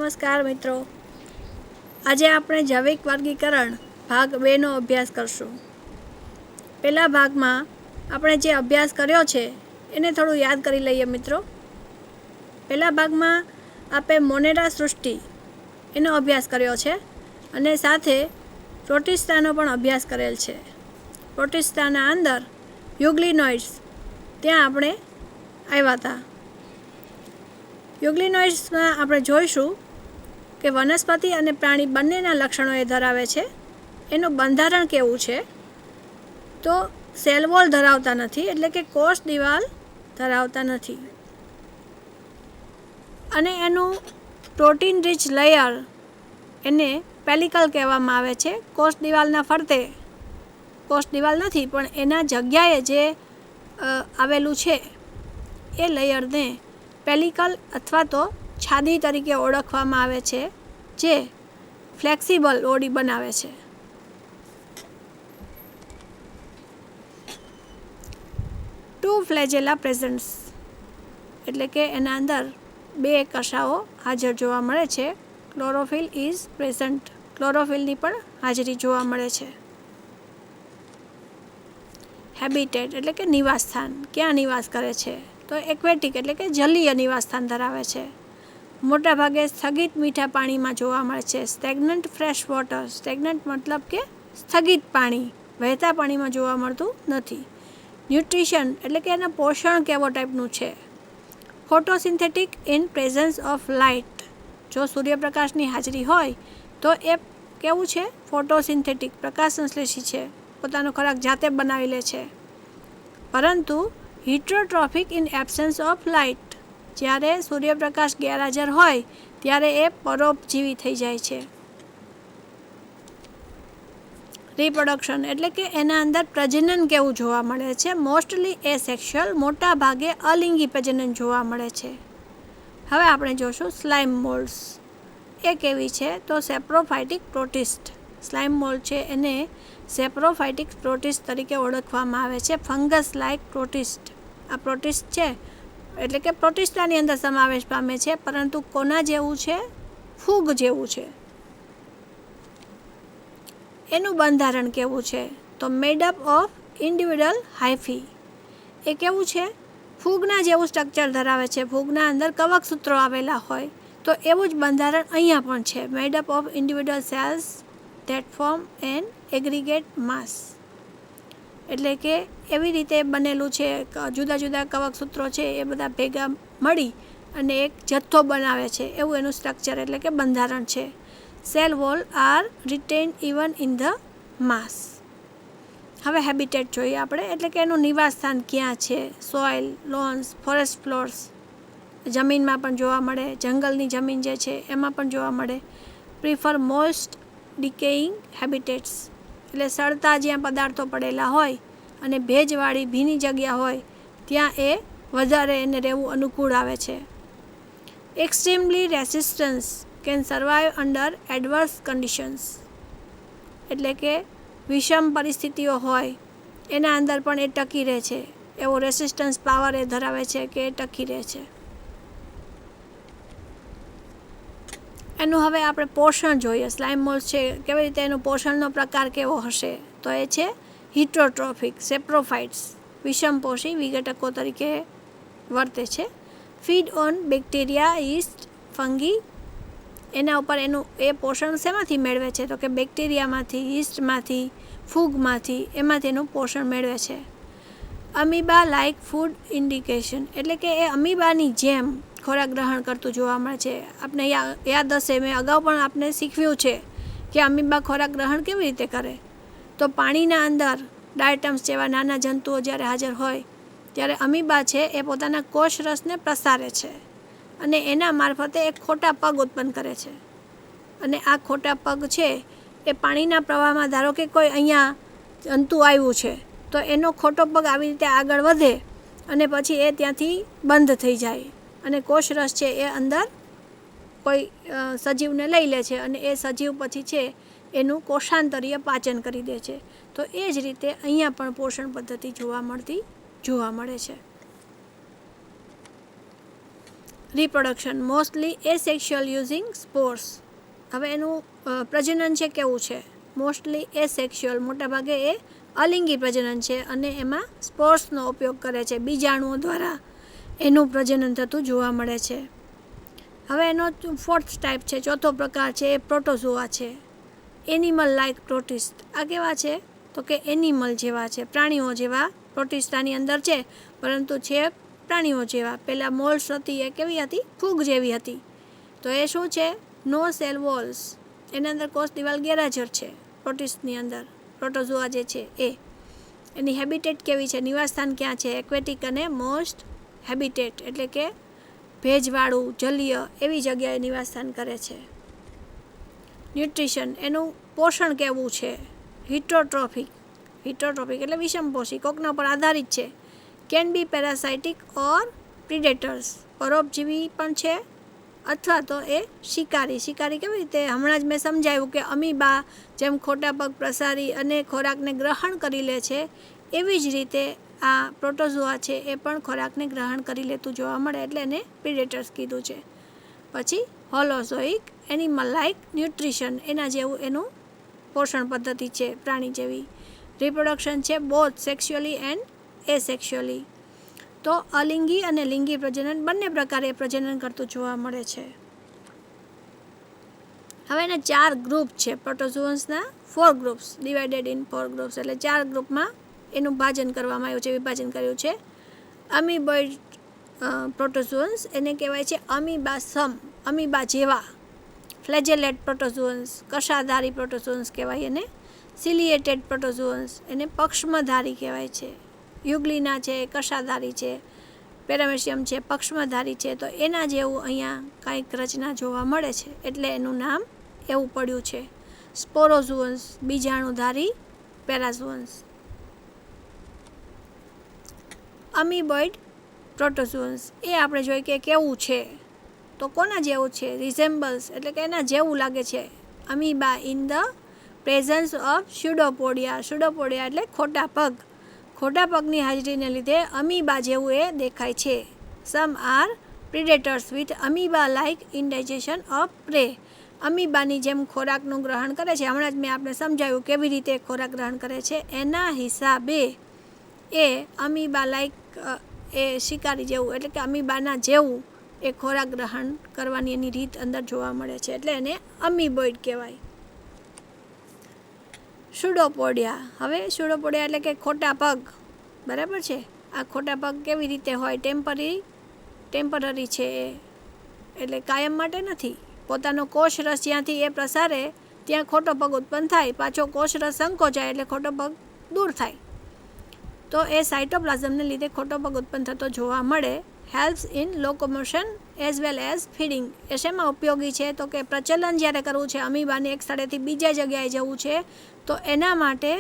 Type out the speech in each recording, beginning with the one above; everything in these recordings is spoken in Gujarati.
નમસ્કાર મિત્રો, આજે આપણે જૈવિક વર્ગીકરણ ભાગ 2નો અભ્યાસ કરશું. પહેલા ભાગમાં આપણે જે અભ્યાસ કર્યો છે એને થોડું યાદ કરી લઈએ મિત્રો. પહેલા ભાગમાં આપણે મોનેરા સૃષ્ટિ એનો અભ્યાસ કર્યો છે અને સાથે પ્રોટિસ્ટાનો પણ અભ્યાસ કરેલ છે. પ્રોટિસ્ટાના અંદર યુગ્લિનોઇડ્સ ત્યાં આપણે આવ્યા હતા. યુગ્લિનોઇડ્સમાં આપણે જોઈશું કે વનસ્પતિ અને પ્રાણી બંનેના લક્ષણો એ ધરાવે છે. એનું બંધારણ કેવું છે, તો સેલ વોલ ધરાવતા નથી, એટલે કે કોષ દિવાલ ધરાવતા નથી. અને એનું પ્રોટીન રીચ લેયર એને પેલિકલ કહેવામાં આવે છે. કોષ દિવાલના ફરતે કોષ દિવાલ નથી પણ એના જગ્યાએ જે આવેલું છે એ લેયરને પેલિકલ અથવા તો છાદી તરીકે ઓળખવામાં આવે છે, જે ફ્લેક્સિબલ બોડી બનાવે છે. ટુ ફ્લેજેલા પ્રેઝન્ટ્સ એટલે કે એના અંદર 2 કશાઓ હાજર જોવા મળે છે. ક્લોરોફિલ ઇઝ પ્રેઝન્ટ, ક્લોરોફિલની પણ હાજરી જોવા મળે છે. હેબિટેટ એટલે કે નિવાસસ્થાન, ક્યાં નિવાસ કરે છે, તો એક્વેટિક એટલે કે જલીય નિવાસસ્થાન ધરાવે છે. મોટાભાગે સ્થગિત મીઠા પાણીમાં જોવા મળે છે. સ્ટેગ્નન્ટ ફ્રેશ વોટર, સ્ટેગ્નન્ટ મતલબ કે સ્થગિત પાણી, વહેતા પાણીમાં જોવા મળતું નથી. ન્યુટ્રિશન એટલે કે એનું પોષણ કેવો ટાઈપનું છે. ફોટોસિન્થેટિક ઇન પ્રેઝન્સ ઓફ લાઇટ, જો સૂર્યપ્રકાશની હાજરી હોય તો એ કેવું છે, ફોટોસિન્થેટિક, પ્રકાશ સંશ્લેષી છે, પોતાનો ખોરાક જાતે બનાવી લે છે. પરંતુ હિટ્રોટ્રોફિક ઇન એબ્સન્સ ઓફ લાઇટ, જ્યારે સૂર્યપ્રકાશ ગેરહાજર હોય ત્યારે એ પરોપજીવી થઈ જાય છે. રિપ્રોડક્શન એટલે કે એના અંદર પ્રજનન કેવું જોવા મળે છે. મોસ્ટલી એસેક્સ્યુઅલ, મોટા ભાગે અલિંગી પ્રજનન જોવા મળે છે. હવે આપણે જોશું સ્લાઇમ મોલ્ડ્સ એ કેવી છે, તો સેપ્રોફાઇટિક પ્રોટિસ્ટ. સ્લાઇમ મોલ્ડ છે એને સેપ્રોફાઇટિક પ્રોટિસ્ટ તરીકે ઓળખવામાં આવે છે. Fungus like protist. આ પ્રોટિસ્ટ છે એટલે કે પ્રોટિસ્ટાની અંદર સમાવેશ પામે છે, પરંતુ કોના જેવું છે, ફૂગ જેવું છે. એનું બંધારણ કેવું છે, તો મેડ અપ ઓફ ઇન્ડિવિડ્યુઅલ હાઇફી. એ કેવું છે, ફૂગના જેવું સ્ટ્રક્ચર ધરાવે છે. ફૂગના અંદર કવક સૂત્રો આવેલા હોય તો એવું જ બંધારણ અહીંયા પણ છે. Made up of individual cells that form an aggregate mass, એટલે કે એવી રીતે બનેલું છે, જુદા જુદા કવક સૂત્રો છે એ બધા ભેગા મળી અને એક જથ્થો બનાવે છે, એવું એનું સ્ટ્રક્ચર એટલે કે બંધારણ છે. Cell wall are retain even in the mass. હવે હેબિટેટ જોઈએ આપણે, એટલે કે એનું નિવાસસ્થાન ક્યાં છે. સોઇલ, લોન્સ, ફોરેસ્ટ ફ્લોર્સ, જમીનમાં પણ જોવા મળે, જંગલની જમીન જે છે એમાં પણ જોવા મળે. પ્રિફર મોસ્ટ ડિકેઇંગ હેબિટેટ્સ, એટલે સડતા જ્યાં પદાર્થો પડેલા હોય અને ભેજવાળી ભીની જગ્યા હોય ત્યાં એ વધારે એને રહેવું અનુકૂળ આવે છે. Extremely resistance can survive under adverse conditions, એટલે કે વિષમ પરિસ્થિતિઓ હોય એના અંદર પણ એ ટકી રહે છે, એવો રેસિસ્ટન્સ પાવર એ ધરાવે છે કે એ ટકી રહે છે. એનું હવે આપણે પોષણ જોઈએ. સ્લાઇમ મોલ્ડ છે કેવી રીતે, એનું પોષણનો પ્રકાર કેવો હશે, તો એ છે હિટ્રોટ્રોફિક. સેપ્રોફાઇટ્સ વિષમપોષી વિઘટકો તરીકે વર્તે છે. Feed on bacteria, yeast, fungi. એના ઉપર એનું એ પોષણ શેમાંથી મેળવે છે, તો કે બેક્ટેરિયામાંથી, યીસ્ટમાંથી, ફૂગમાંથી, એમાંથી એનું પોષણ મેળવે છે. અમીબા લાઇક ફૂડ ઇન્ડિકેશન, એટલે કે એ અમીબાની જેમ ખોરાક ગ્રહણ કરતું જોવા મળે છે. આપણે યાદ હશે, મેં અગાઉ પણ આપણે શીખવ્યું છે કે અમીબા ખોરાક ગ્રહણ કેવી રીતે કરે, તો પાણીના અંદર ડાયટમ્સ જેવા નાના જંતુઓ જ્યારે હાજર હોય ત્યારે અમીબા છે એ પોતાના કોષ રસને પ્રસારે છે અને એના મારફતે એક ખોટા પગ ઉત્પન્ન કરે છે. અને આ ખોટા પગ છે એ પાણીના પ્રવાહમાં, ધારો કે કોઈ અહીંયા જંતુ આવ્યું છે તો એનો ખોટો પગ આવી રીતે આગળ વધે અને પછી એ ત્યાંથી બંધ થઈ જાય અને કોષરસ છે એ અંદર કોઈ સજીવને લઈ લે છે અને એ સજીવ પછી છે એનું કોષાંતરીય પાચન કરી દે છે. તો એ જ રીતે અહીંયા પણ પોષણ પદ્ધતિ જોવા મળે છે. Reproduction mostly asexual using spores. હવે એનું પ્રજનન છે કેવું છે? મોસ્ટલી એસેક્સ્યુઅલ, મોટાભાગે એ અલિંગી પ્રજનન છે અને એમાં સ્પોર્સનો ઉપયોગ કરે છે. બીજાણુઓ દ્વારા એનું પ્રજનન થતું જોવા મળે છે. હવે એનો ફોર્થ ટાઈપ છે, ચોથો પ્રકાર છે એ પ્રોટોઝોઆ છે. Animal like protist. આ કેવા છે? તો કે એનિમલ જેવા છે, પ્રાણીઓ જેવા. પ્રોટિસ્ટાની અંદર છે પરંતુ છે પ્રાણીઓ જેવા. પહેલાં મોલ્સ હતી એ કેવી હતી? ફૂગ જેવી હતી. તો એ શું છે? નો સેલ વોલ્સ. એની અંદર કોષ દિવાલ ગેરહાજર છે પ્રોટિસ્ટની અંદર. પ્રોટોઝોઆ જે છે એ. એની હેબિટેટ કેવી છે? નિવાસસ્થાન ક્યાં છે? એક્વેટિક અને મોસ્ટ હેબિટેટ, એટલે કે ભેજવાળું, જલીય એવી જગ્યાએ નિવાસસ્થાન કરે છે. ન્યુટ્રિશન, એનું પોષણ કેવું છે? હિટોટ્રોફિક. હિટોટ્રોફિક એટલે વિષમપોષી, કોકના પર આધારિત છે. કેન બી પેરાસાઇટિક ઓર પ્રિડેટર્સ. પરોપજીવી પણ છે અથવા તો એ શિકારી. શિકારી કેવી રીતે? હમણાં જ મેં સમજાવ્યું કે અમીબા જેમ ખોટા પગ પ્રસારી અને ખોરાકને ગ્રહણ કરી લે છે, એવી જ રીતે આ પ્રોટોઝોઆ છે એ પણ ખોરાકને ગ્રહણ કરી લેતું જોવા મળે, એટલે એને પ્રિડેટર્સ કીધું છે. પછી હોલોઝોઇક, એનિમલ લાઇક ન્યુટ્રિશન, એના જેવું એનું પોષણ પદ્ધતિ છે પ્રાણી જેવી. રિપ્રોડક્શન છે બોથ સેક્સ્યુઅલી એન્ડ એસેક્સ્યુઅલી. તો અલિંગી અને લિંગી પ્રજનન બંને પ્રકારે પ્રજનન કરતું જોવા મળે છે. હવે એના 4 ગ્રુપ છે પ્રોટોઝોઅન્સના. 4 ગ્રુપ્સ, ડિવાઇડેડ ઇન 4 ગ્રુપ્સ, એટલે 4 ગ્રુપમાં એનું ભાજન કરવામાં આવ્યું છે, વિભાજન કર્યું છે. અમીબોઇડ પ્રોટોઝોઅન્સ, એને કહેવાય છે અમીબા સમ, અમીબા જેવા. ફ્લેજેલેટ પ્રોટોઝોઅન્સ, કશાધારી પ્રોટોઝોઅન્સ કહેવાય એને. સિલિએટેડ પ્રોટોઝોઅન્સ, એને પક્ષમધારી કહેવાય છે. યુગ્લિના છે, કશાધારી છે. પેરામેશિયમ છે, પક્ષમધારી છે. તો એના જેવું અહીંયા કાંઈક રચના જોવા મળે છે, એટલે એનું નામ એવું પડ્યું છે. સ્પોરોઝોઅન્સ, બીજાણુધારી પેરાઝોઅન્સ. અમીબોઇડ પ્રોટોઝોઅન્સ, એ આપણે જોઈએ કે કેવું છે, તો કોના જેવું છે? રિઝેમ્બલ્સ, એટલે કે એના જેવું લાગે છે. Amoeba in the presence of pseudopodia. Pseudopodia એટલે ખોટા પગ. ખોટા પગની હાજરીને લીધે અમીબા જેવું એ દેખાય છે. Some are predators with amoeba like indigestion of prey. અમીબાની જેમ ખોરાકનું ગ્રહણ કરે છે. હમણાં જ મેં આપણે સમજાવ્યું કેવી રીતે ખોરાક ગ્રહણ કરે છે. એના હિસાબે એ અમીબા લાઇક એ શિકારી જેવું, એટલે કે અમીબાના જેવું એ ખોરાક ગ્રહણ કરવાની એની રીત અંદર જોવા મળે છે, એટલે એને અમીબોઇડ કહેવાય. સ્યુડોપોડિયા. હવે સ્યુડોપોડિયા એટલે કે ખોટા પગ, બરાબર છે. આ ખોટા પગ કેવી રીતે હોય? ટેમ્પરરી છે એ, એટલે કાયમ માટે નથી. પોતાનો કોષ રસ જ્યાંથી એ પ્રસારે ત્યાં ખોટો પગ ઉત્પન્ન થાય, પાછો કોષ રસ સંકોચાય એટલે ખોટો પગ દૂર થાય. તો એ સાયટોપ્લાઝમને લીધે ખોટો પગ ઉત્પન્ન થતો જોવા મળે. Helps in locomotion as well as feeding. એ શેમાં ઉપયોગી છે? તો કે પ્રચલન જ્યારે કરવું છે, અમીબાને એક સ્થળેથી બીજા જગ્યાએ જવું છે, તો એના માટે,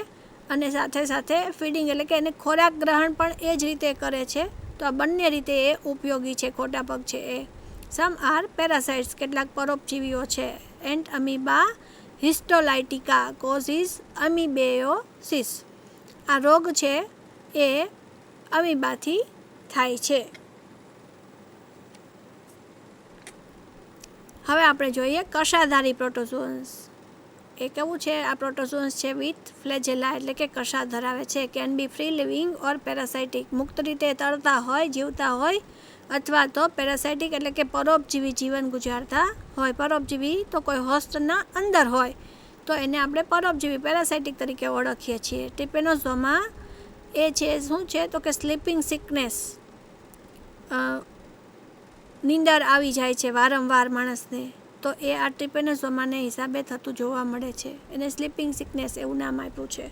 અને સાથે સાથે ફીડિંગ એટલે કે એને ખોરાક ગ્રહણ પણ એ જ રીતે કરે છે. તો આ બંને રીતે એ ઉપયોગી છે ખોટા પગ છે એ. સમ આર પેરાસાઇટ્સ, કેટલાક પરોપજીવીઓ છે. Entamoeba histolytica causes amoebiasis. આ રોગ છે એ અમીબાથી થાય છે. હવે આપણે જોઈએ કશાધારી પ્રોટોઝોઅન્સ. એ કેવું છે? આ પ્રોટોઝોઅન્સ છે વિથ ફ્લેજેલા, એટલે કે કશા ધરાવે છે. કેન બી ફ્રી લિવિંગ ઓર પેરાસાઇટિક. મુક્ત રીતે તરતા હોય, જીવતા હોય, અથવા તો પેરાસાઇટિક એટલે કે પરોપજીવી જીવન ગુજારતા હોય. પરોપજીવી તો કોઈ હોસ્ટના અંદર હોય તો એને આપણે પરોપજીવી પેરાસાઇટિક તરીકે ઓળખીએ છીએ. ટ્રિપેનોઝોમા એ છે શું છે? તો કે સ્લીપિંગ સિકનેસ, નીંદર આવી જાય છે વારંવાર માણસને, તો એ આ ટ્રિપેનોઝોમાને હિસાબે થતું જોવા મળે છે. એને સ્લીપિંગ સિકનેસ એવું નામ આપ્યું છે.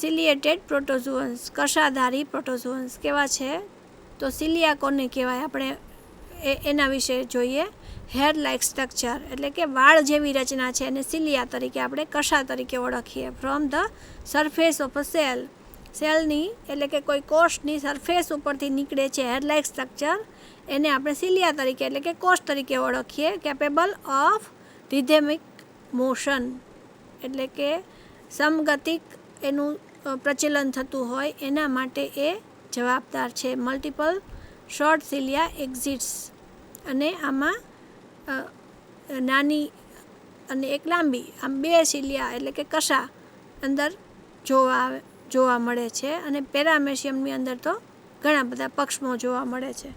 સિલિએટેડ પ્રોટોઝોઅન્સ, કશાધારી પ્રોટોઝોઅન્સ કેવા છે? તો સિલિયા કોને કહેવાય? આપણે એના વિશે જોઈએ. હેર લાઇક સ્ટ્રક્ચર, એટલે કે વાળ જેવી રચના છે, અને સિલિયા તરીકે આપણે કશા તરીકે ઓળખીએ. From the surface of a cell. સેલની એટલે કે કોઈ કોષની સરફેસ ઉપરથી નીકળે છે હેર લાઇક સ્ટ્રક્ચર, એને આપણે સિલિયા તરીકે એટલે કે કોષ તરીકે ઓળખીએ. કેપેબલ ઓફ રિધેમિક મોશન, એટલે કે સમગતિક એનું પ્રચલન થતું હોય એના માટે એ જવાબદાર છે. મલ્ટિપલ શોર્ટ સિલિયા એક્ઝિટ્સ, અને આમાં નાની અને એક લાંબી, આમ બે સિલિયા એટલે કે કશા અંદર જોવા મળે છે. અને પેરામેશિયમની અંદર તો ઘણા બધા પક્ષમો જોવા મળે છે.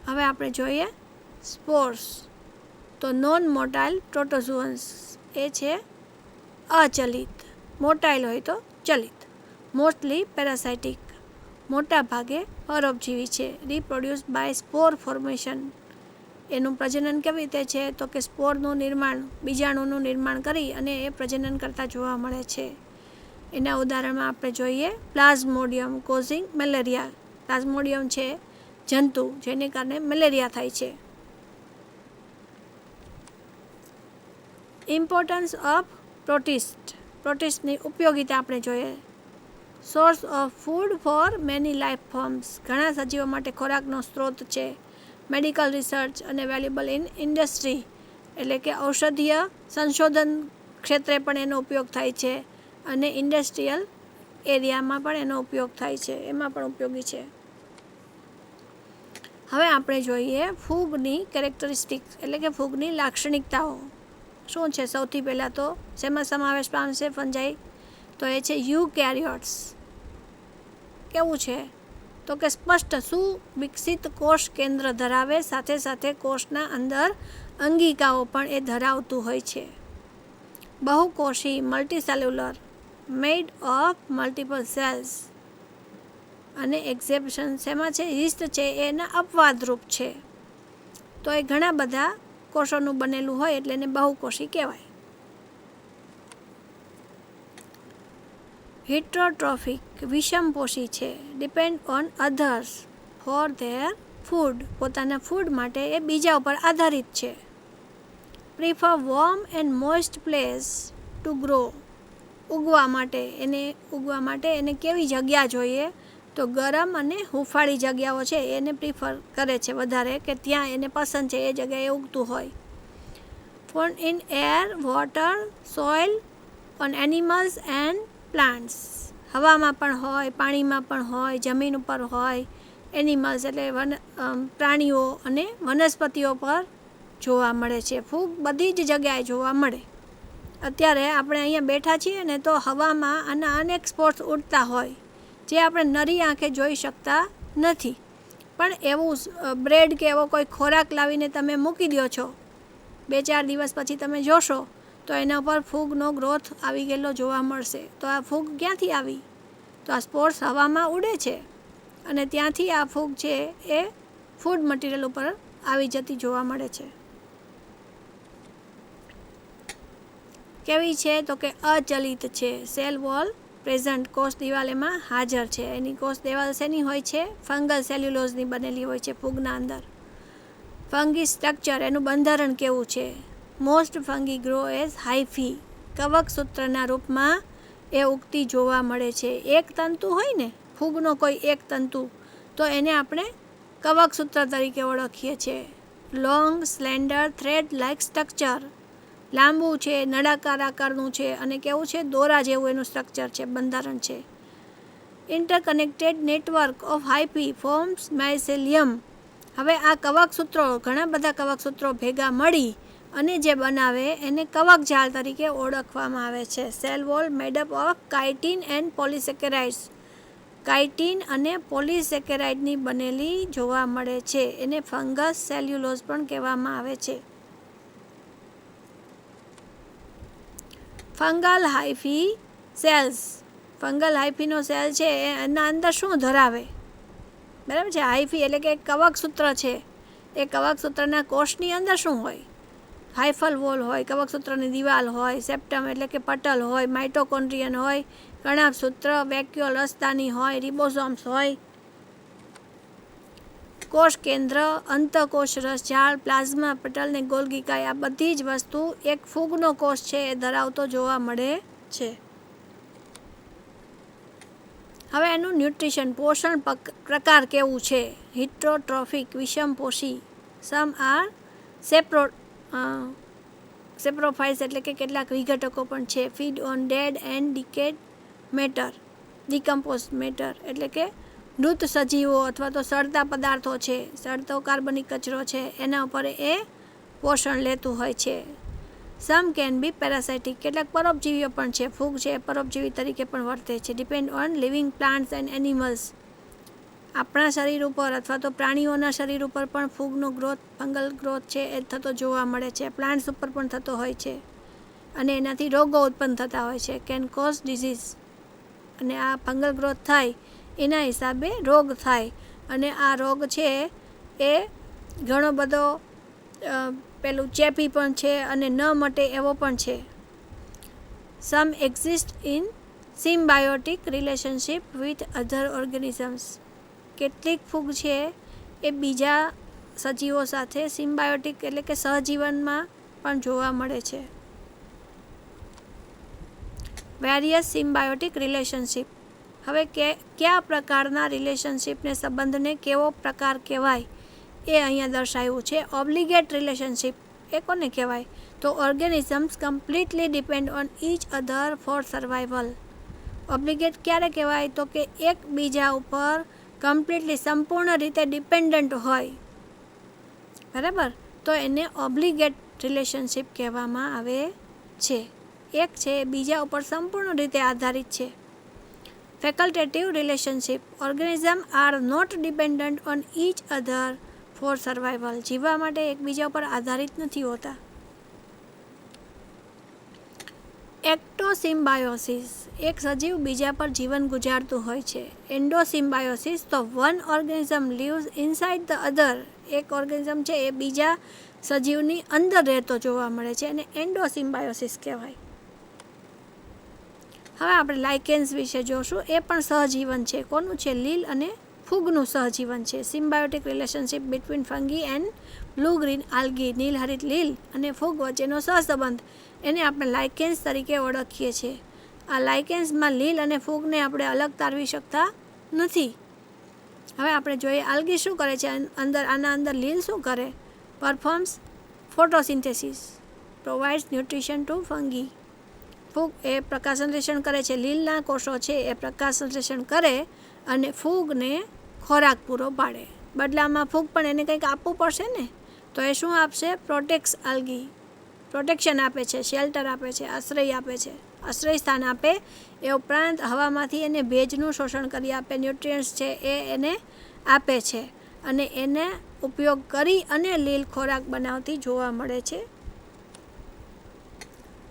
હવે આપણે જોઈએ સ્પોર્સ. તો નોન મોટાઇલ પ્રોટોઝોઅન્સ એ છે અચલિત, મોટાઇલ હોય તો ચલિત. મોસ્ટલી પેરાસાઇટિક, મોટા ભાગે પરોપજીવી છે. રિપ્રોડ્યુસ બાય સ્પોર ફોર્મેશન, એનું પ્રજનન કેવી રીતે છે તો કે સ્પોરનું નિર્માણ, બીજાણુનું નિર્માણ કરી અને એ પ્રજનન કરતા જોવા મળે છે. એના ઉદાહરણમાં આપણે જોઈએ પ્લાઝ્મોડિયમ કોઝિંગ મેલેરિયા. પ્લાઝ્મોડિયમ છે જંતુ, જેને કારણે મેલેરિયા થાય છે. Importance of protist. પ્રોટિસ્ટની ઉપયોગિતા આપણે જોઈએ. Source of food for many life forms, ઘણા સજીવો માટે ખોરાકનો સ્ત્રોત છે. મેડિકલ રિસર્ચ અને વેલ્યુબલ ઇન ઇન્ડસ્ટ્રી, એટલે કે ઔષધીય સંશોધન ક્ષેત્રે પણ એનો ઉપયોગ થાય છે, અને ઇન્ડસ્ટ્રીયલ એરિયામાં પણ એનો ઉપયોગ થાય છે, એમાં પણ ઉપયોગી છે. હવે આપણે જોઈએ ફૂગની કેરેક્ટરિસ્ટિક્સ, એટલે કે ફૂગની લાક્ષણિકતાઓ શું છે. સૌથી પહેલાં તો શેમાં સમાવેશ પામશે ફંજાઈ, તો એ છે યુકેરિયોટ્સ. કેવું છે તો કે સ્પષ્ટ સુવિકસિત કોષ કેન્દ્ર ધરાવે, સાથે સાથે કોષના અંદર અંગિકાઓ પણ એ ધરાવતું હોય છે. બહુકોષી મલ્ટીસેલ્યુલર, મેડ ઓફ મલ્ટિપલ સેલ્સ. અને એક્ઝેપ્શન શેમાં છે, યીસ્ટ છે એના અપવાદરૂપ છે. તો એ ઘણા બધા કોષોનું બનેલું હોય એટલે એને બહુકોષી કહેવાય. હિટ્રોટ્રોફિક, વિષમપોષી છે. Depend on others for their food, પોતાના ફૂડ માટે એ બીજા ઉપર આધારિત છે. Prefer warm and moist place to grow, ઉગવા માટે એને કેવી જગ્યા જોઈએ, તો ગરમ અને હુંફાળી જગ્યાઓ છે એને પ્રિફર કરે છે વધારે, કે ત્યાં એને પસંદ છે એ જગ્યાએ ઉગતું હોય. Phone in air, water, soil, on animals and plants, હવામાં પણ હોય, પાણીમાં પણ હોય, જમીન ઉપર હોય. એનિમલ્સ એટલે પ્રાણીઓ અને વનસ્પતિઓ પર જોવા મળે છે. ફૂગ બધી જ જગ્યાએ જોવા મળે. અત્યારે આપણે અહીંયા બેઠા છીએ ને તો હવામાં આના અનેક સ્પોટ્સ ઉડતા હોય, જે આપણે નરી આંખે જોઈ શકતા નથી. પણ એવું બ્રેડ કે એવો કોઈ ખોરાક લાવીને તમે મૂકી દો છો, 2-4 દિવસ પછી તમે જોશો તો એના પર ફૂગનો ગ્રોથ આવી ગયેલો જોવા મળશે. તો આ ફૂગ ક્યાંથી આવી, તો આ સ્પોર્સ હવામાં ઉડે છે અને ત્યાંથી આ ફૂગ છે એ ફૂડ મટીરિયલ ઉપર આવી જતી જોવા મળે છે. કેવી છે તો કે અચલિત છે. સેલ વોલ પ્રેઝન્ટ, કોષ દિવાલ એમાં હાજર છે. એની કોષ દિવાલ શેની હોય છે, ફંગલ સેલ્યુલોઝની બનેલી હોય છે ફૂગના અંદર. ફંગી સ્ટ્રક્ચર, એનું બંધારણ કેવું છે. મોસ્ટ ફંગી ગ્રો એઝ હાઇફી, કવક સૂત્રના રૂપમાં એ ઉગતી જોવા મળે છે. એક તંતુ હોય ને, ફૂગનો કોઈ એક તંતુ, તો એને આપણે કવક સૂત્ર તરીકે ઓળખીએ છીએ. લોંગ સ્લેન્ડર થ્રેડ લાઇક સ્ટ્રક્ચર, લાંબુ છે, નળાકાર આકારનું છે, અને કેવું છે, દોરા જેવું એનું સ્ટ્રક્ચર છે, બંધારણ છે. Interconnected network of hyphae forms mycelium. હવે આ કવક સૂત્રો, ઘણા બધા કવક સૂત્રો ભેગા મળી અને જે બનાવે એને કવક જાળ તરીકે ઓળખવામાં આવે છે. Cell wall made up of chitin and polysaccharides, chitin અને પોલિસેકેરાઇડની બનેલી જોવા મળે છે. એને ફંગસ સેલ્યુલોઝ પણ કહેવામાં આવે છે. ફંગલ હાઇફી સેલ્સ, ફંગલ હાઇફીનો સેલ છે એના અંદર શું ધરાવે, બરાબર છે. હાઇફી એટલે કે કવક સૂત્ર છે, એ કવક સૂત્રના કોષની અંદર શું હોય, હાઇફલ વોલ હોય, કવક સૂત્રની દિવાલ હોય, સેપ્ટમ એટલે કે પટલ હોય, માઇટોકોન્ડ્રિયન હોય, કણાભ સૂત્ર, વેક્યુઅલ રસદાની હોય, રિબોસોમ્સ હોય, કોષ કેન્દ્ર, અંતઃકોષ રસજાળ, પ્લાઝમા પટલ ને ગોલ્ગી કાય, આ બધી જ વસ્તુ એક ફૂગનો કોષ છે એ ધરાવતો જોવા મળે છે. હવે એનું ન્યુટ્રિશન, પોષણ પ્રકાર કેવું છે. હિટ્રોટ્રોફિક, વિષમપોષી. સમ આર સેપ્રોફાઇટ્સ એટલે કે કેટલાક વિઘટકો પણ છે. Feed on dead and decayed matter, decompose matter એટલે કે મૃત સજીવો અથવા તો સડતા પદાર્થો છે, સડતો કાર્બનિક કચરો છે, એના ઉપર એ પોષણ લેતું હોય છે. સમ કેન બી પેરાસાઇટિક, કેટલાક પરોપજીવીઓ પણ છે. ફૂગ છે એ પરોપજીવી તરીકે પણ વર્તે છે. Depend on living plants and animals, આપણા શરીર ઉપર અથવા તો પ્રાણીઓના શરીર ઉપર પણ ફૂગનો ગ્રોથ, ફંગલ ગ્રોથ છે એ થતો જોવા મળે છે. પ્લાન્ટ્સ ઉપર પણ થતો હોય છે અને એનાથી રોગો ઉત્પન્ન થતા હોય છે. કેન કોઝ ડિઝીઝ, અને આ ફંગલ ગ્રોથ થાય એના હિસાબે રોગ થાય, અને આ રોગ છે એ ઘણો બધો પેલું ચેપી પણ છે અને ન મટે એવો પણ છે. Some exist in symbiotic relationship with other organisms, કેટલીક ફૂગ છે એ બીજા સજીવો સાથે સિમ્બાયોટિક એટલે કે સહજીવનમાં પણ જોવા મળે છે. વેરિયસ સિમ્બાયોટિક રિલેશનશિપ, હવે કયા પ્રકારના રિલેશનશિપને, સંબંધને કેવો પ્રકાર કહેવાય એ અહીંયા દર્શાવ્યું છે. ઓબ્લિગેટ રિલેશનશિપ એ કોને કહેવાય? તો organisms completely depend on each other for survival. Obligate ક્યારે કહેવાય? તો કે એકબીજા ઉપર કમ્પ્લીટલી સંપૂર્ણ રીતે ડિપેન્ડન્ટ હોય, બરાબર, તો એને ઓબ્લિગેટ રિલેશનશિપ કહેવામાં આવે છે. એક છે બીજા ઉપર સંપૂર્ણ રીતે આધારિત છે. Facultative relationship, organism are not dependent on each other for survival, જીવવા માટે એકબીજા ઉપર આધારિત નથી હોતા. એક્ટોસિમ્બાયોસિસ, એક સજીવ બીજા પર જીવન ગુજારતું હોય છે. એન્ડોસિમ્બાયોસિસ, તો one organism leaves inside the other, એક ઓર્ગેનિઝમ છે એ બીજા સજીવની અંદર રહેતો જોવા મળે છે, અને એન્ડોસિમ્બાયોસિસ કહેવાય. હવે આપણે લાઇકેન્સ વિશે જોશું. એ પણ સહજીવન છે. કોનું છે? લીલ અને ફૂગનું સહજીવન છે. Symbiotic relationship between fungi and blue green algae, નીલહરિત લીલ અને ફૂગ વચ્ચેનો સહસંબંધ, એને આપણે લાઇકેન્સ તરીકે ઓળખીએ છીએ. આ લાઇકેન્સમાં લીલ અને ફૂગને આપણે અલગ તારવી શકતા નથી. હવે આપણે જોઈએ આલ્ગી શું કરે છે. આના અંદર લીલ શું કરે? Performs photosynthesis, provides nutrition to fungi. ફૂગ એ પ્રકાશ સંશ્લેષણ કરે છે. લીલના કોષો છે એ પ્રકાશ સંશ્લેષણ કરે અને ફૂગને ખોરાક પૂરો પાડે. બદલામાં ફૂગ પણ એને કંઈક આપવું પડશે ને, તો એ શું આપશે? પ્રોટેક્ટ્સ આલ્ગી, પ્રોટેક્શન આપે છે, શેલ્ટર આપે છે, આશ્રય આપે છે, આશ્રય સ્થાન આપે. એ ઉપરાંત હવામાંથી એને ભેજનું શોષણ કરી આપે, ન્યુટ્રિયન્ટ્સ છે એ એને આપે છે, અને એને ઉપયોગ કરી અને લીલ ખોરાક બનાવતી જોવા મળે છે.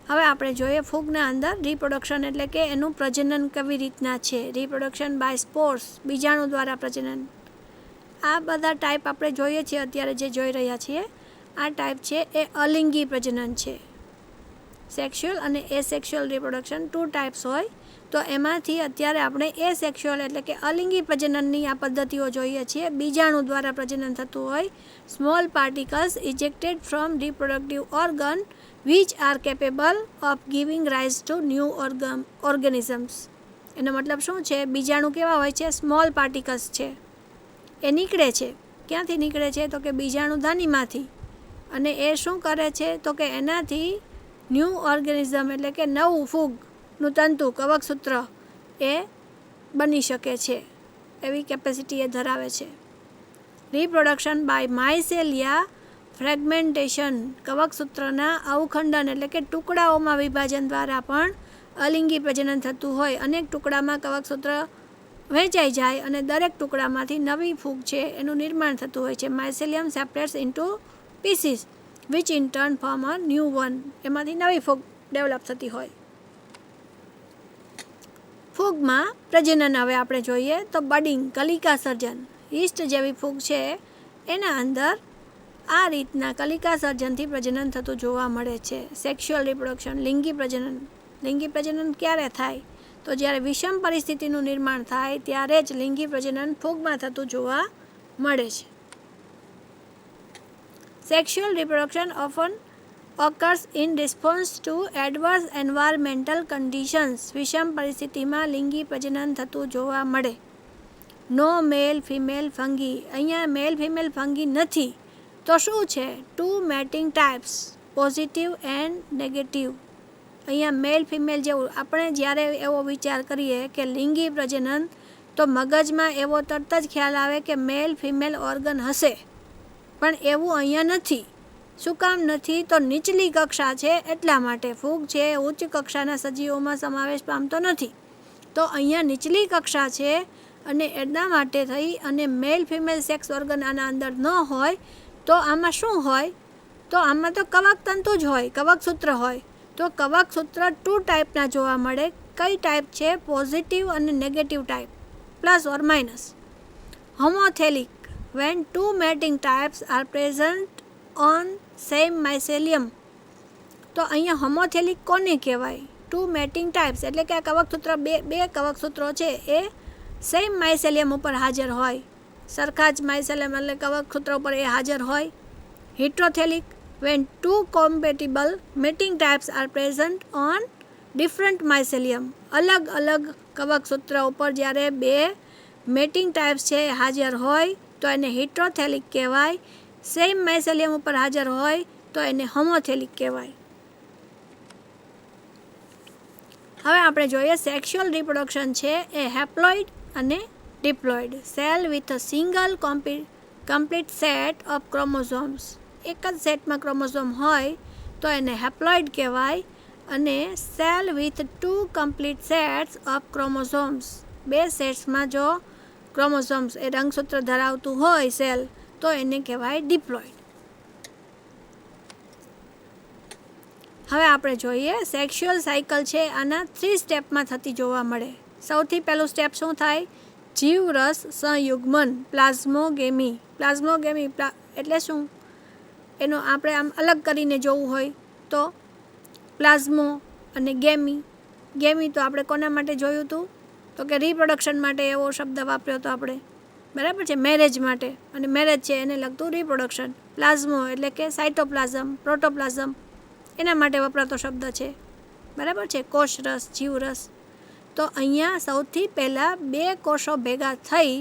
હવે આપણે જોઈએ ફૂગના અંદર રિપ્રોડક્શન એટલે કે એનું પ્રજનન કેવી રીતના છે. રિપ્રોડક્શન બાય સ્પોર્સ, બીજાણુ દ્વારા પ્રજનન. આ બધા ટાઈપ આપણે જોઈએ છીએ અત્યારે જે જોઈ રહ્યા છીએ. આ ટાઈપ છે એ અલિંગી પ્રજનન છે. સેક્સ્યુઅલ અને એસેક્સ્યુઅલ રિપ્રોડક્શન 2 ટાઈપ્સ હોય, તો એમાંથી અત્યારે આપણે એસેક્સ્યુઅલ એટલે કે અલિંગી પ્રજનનની આ પદ્ધતિઓ જોઈએ છીએ. બીજાણુ દ્વારા પ્રજનન થતું હોય. Small particles ejected from reproductive organ which are capable of giving rise to new organisms. એનો મતલબ શું છે? બીજાણુ કેવા હોય છે? સ્મોલ પાર્ટિકલ્સ છે, એ નીકળે છે. ક્યાંથી નીકળે છે? તો કે બીજાણુ દાનીમાંથી. અને એ શું કરે છે? તો કે એનાથી ન્યૂ ઓર્ગેનિઝમ એટલે કે નવું ફૂગનું તંતુ, કવકસૂત્ર એ બની શકે છે, એવી કેપેસિટી એ ધરાવે છે. રિપ્રોડક્શન બાય માઇસેલિયા ફ્રેગમેન્ટેશન, કવકસૂત્રના અવખંડન એટલે કે ટુકડાઓમાં વિભાજન દ્વારા પણ અલિંગી પ્રજનન થતું હોય. અનેક ટુકડામાં કવકસૂત્ર વહેંચાઈ જાય અને દરેક ટુકડામાંથી નવી ફૂગ છે એનું નિર્માણ થતું હોય છે. Mycelium separates into pieces which in turn form a new one, એમાંથી નવી ફૂગ ડેવલપ થતી હોય. ફૂગમાં પ્રજનન હવે આપણે જોઈએ તો બડિંગ, કલિકા સર્જન. ઈસ્ટ જેવી ફૂગ છે એના અંદર આ રીતના કલિકા સર્જનથી પ્રજનન થતું જોવા મળે છે. સેક્સ્યુઅલ રિપ્રોડક્શન, લિંગી પ્રજનન. લિંગી પ્રજનન ક્યારે થાય? તો જ્યારે વિષમ પરિસ્થિતિનું નિર્માણ થાય ત્યારે જ લિંગી પ્રજનન ફૂગમાં થતું જોવા મળે છે. Sexual reproduction often occurs in response to adverse environmental conditions. વિષમ પરિસ્થિતિમાં લિંગી પ્રજનન થતું જોવા મળે. નો મેલ ફિમેલ ફંગી, અહીંયા મેલ ફિમેલ ફંગી નથી, તો શું છે? 2 matting types, positive and negative. અહીંયા મેલ ફિમેલ જેવું આપણે જ્યારે એવો વિચાર કરીએ કે લિંગી પ્રજનન તો મગજમાં એવો તરત જ ખ્યાલ આવે કે મેલ ફિમેલ ઓર્ગન હશે, પણ એવું અહીંયા નથી. શું કામ નથી? તો નીચલી કક્ષા છે એટલા માટે. ફૂગ છે ઉચ્ચ કક્ષાના સજીવોમાં સમાવેશ પામતો નથી, તો અહીંયા નીચલી કક્ષા છે અને એના માટે થઈ અને મેલ ફિમેલ સેક્સ ઓર્ગન આના અંદર ન હોય તો આમાં શું હોય? તો આમાં તો કવક તંતુ જ હોય, કવક સૂત્ર હોય. તો કવક સૂત્ર 2 ટાઈપના જોવા મળે. કઈ ટાઈપ છે? પોઝિટિવ અને negative type, plus or minus. Homothallic when 2 mating types are present on same mycelium. તો અહીંયા હોમોથેલિક કોને કહેવાય? 2 મેટિંગ ટાઈપ્સ એટલે કે આ કવકસૂત્ર બે કવકસૂત્રો છે એ સેમ માઇસેલિયમ ઉપર હાજર હોય, સરખા જ માઇસેલિયમ એટલે કવકસૂત્ર ઉપર એ હાજર હોય. હિટ્રોથેલિક when 2 compatible mating types are present on different mycelium. અલગ અલગ કવકસૂત્ર ઉપર જ્યારે 2 મેટિંગ ટાઈપ્સ છે હાજર હોય તો એને હિટ્રોથેલિક કહેવાય. સેમ માઇસેલિયમ ઉપર હાજર હોય તો એને હોમોથેલિક કહેવાય. હવે આપણે જોઈએ સેક્સ્યુઅલ રિપ્રોડક્શન છે એ હેપ્લોઇડ અને diploid. Cell with a single complete set of chromosomes. એક જ સેટમાં ક્રોમોઝોમ હોય તો એને હેપ્લોઇડ કહેવાય. અને cell with 2 complete sets of chromosomes. 2 સેટ્સમાં જો ક્રોમોઝોમ્સ એ રંગસૂત્ર ધરાવતું હોય સેલ તો એને કહેવાય ડિપ્લોઇડ. હવે આપણે જોઈએ સેક્સ્યુઅલ સાયકલ છે આના 3 સ્ટેપમાં થતી જોવા મળે. સૌથી પહેલું સ્ટેપ શું થાય? જીવરસ સંયુગ્મન, પ્લાઝ્મોગેમી. પ્લાઝ્મોગેમી એટલે શું? એનો આપણે આમ અલગ કરીને જોવું હોય તો પ્લાઝ્મો અને ગેમી. ગેમી તો આપણે કોના માટે જોયું હતું? તો કે રિપ્રોડક્શન માટે એવો શબ્દ વાપર્યો હતો આપણે, બરાબર છે, મેરેજ માટે. અને મેરેજ છે એને લગતું રિપ્રોડક્શન. પ્લાઝ્મો એટલે કે સાયટોપ્લાઝમ, પ્રોટોપ્લાઝમ, એના માટે વપરાતો શબ્દ છે, બરાબર છે. કોષરસ, જીવરસ. તો અહીંયા સૌથી પહેલાં 2 કોષો ભેગા થઈ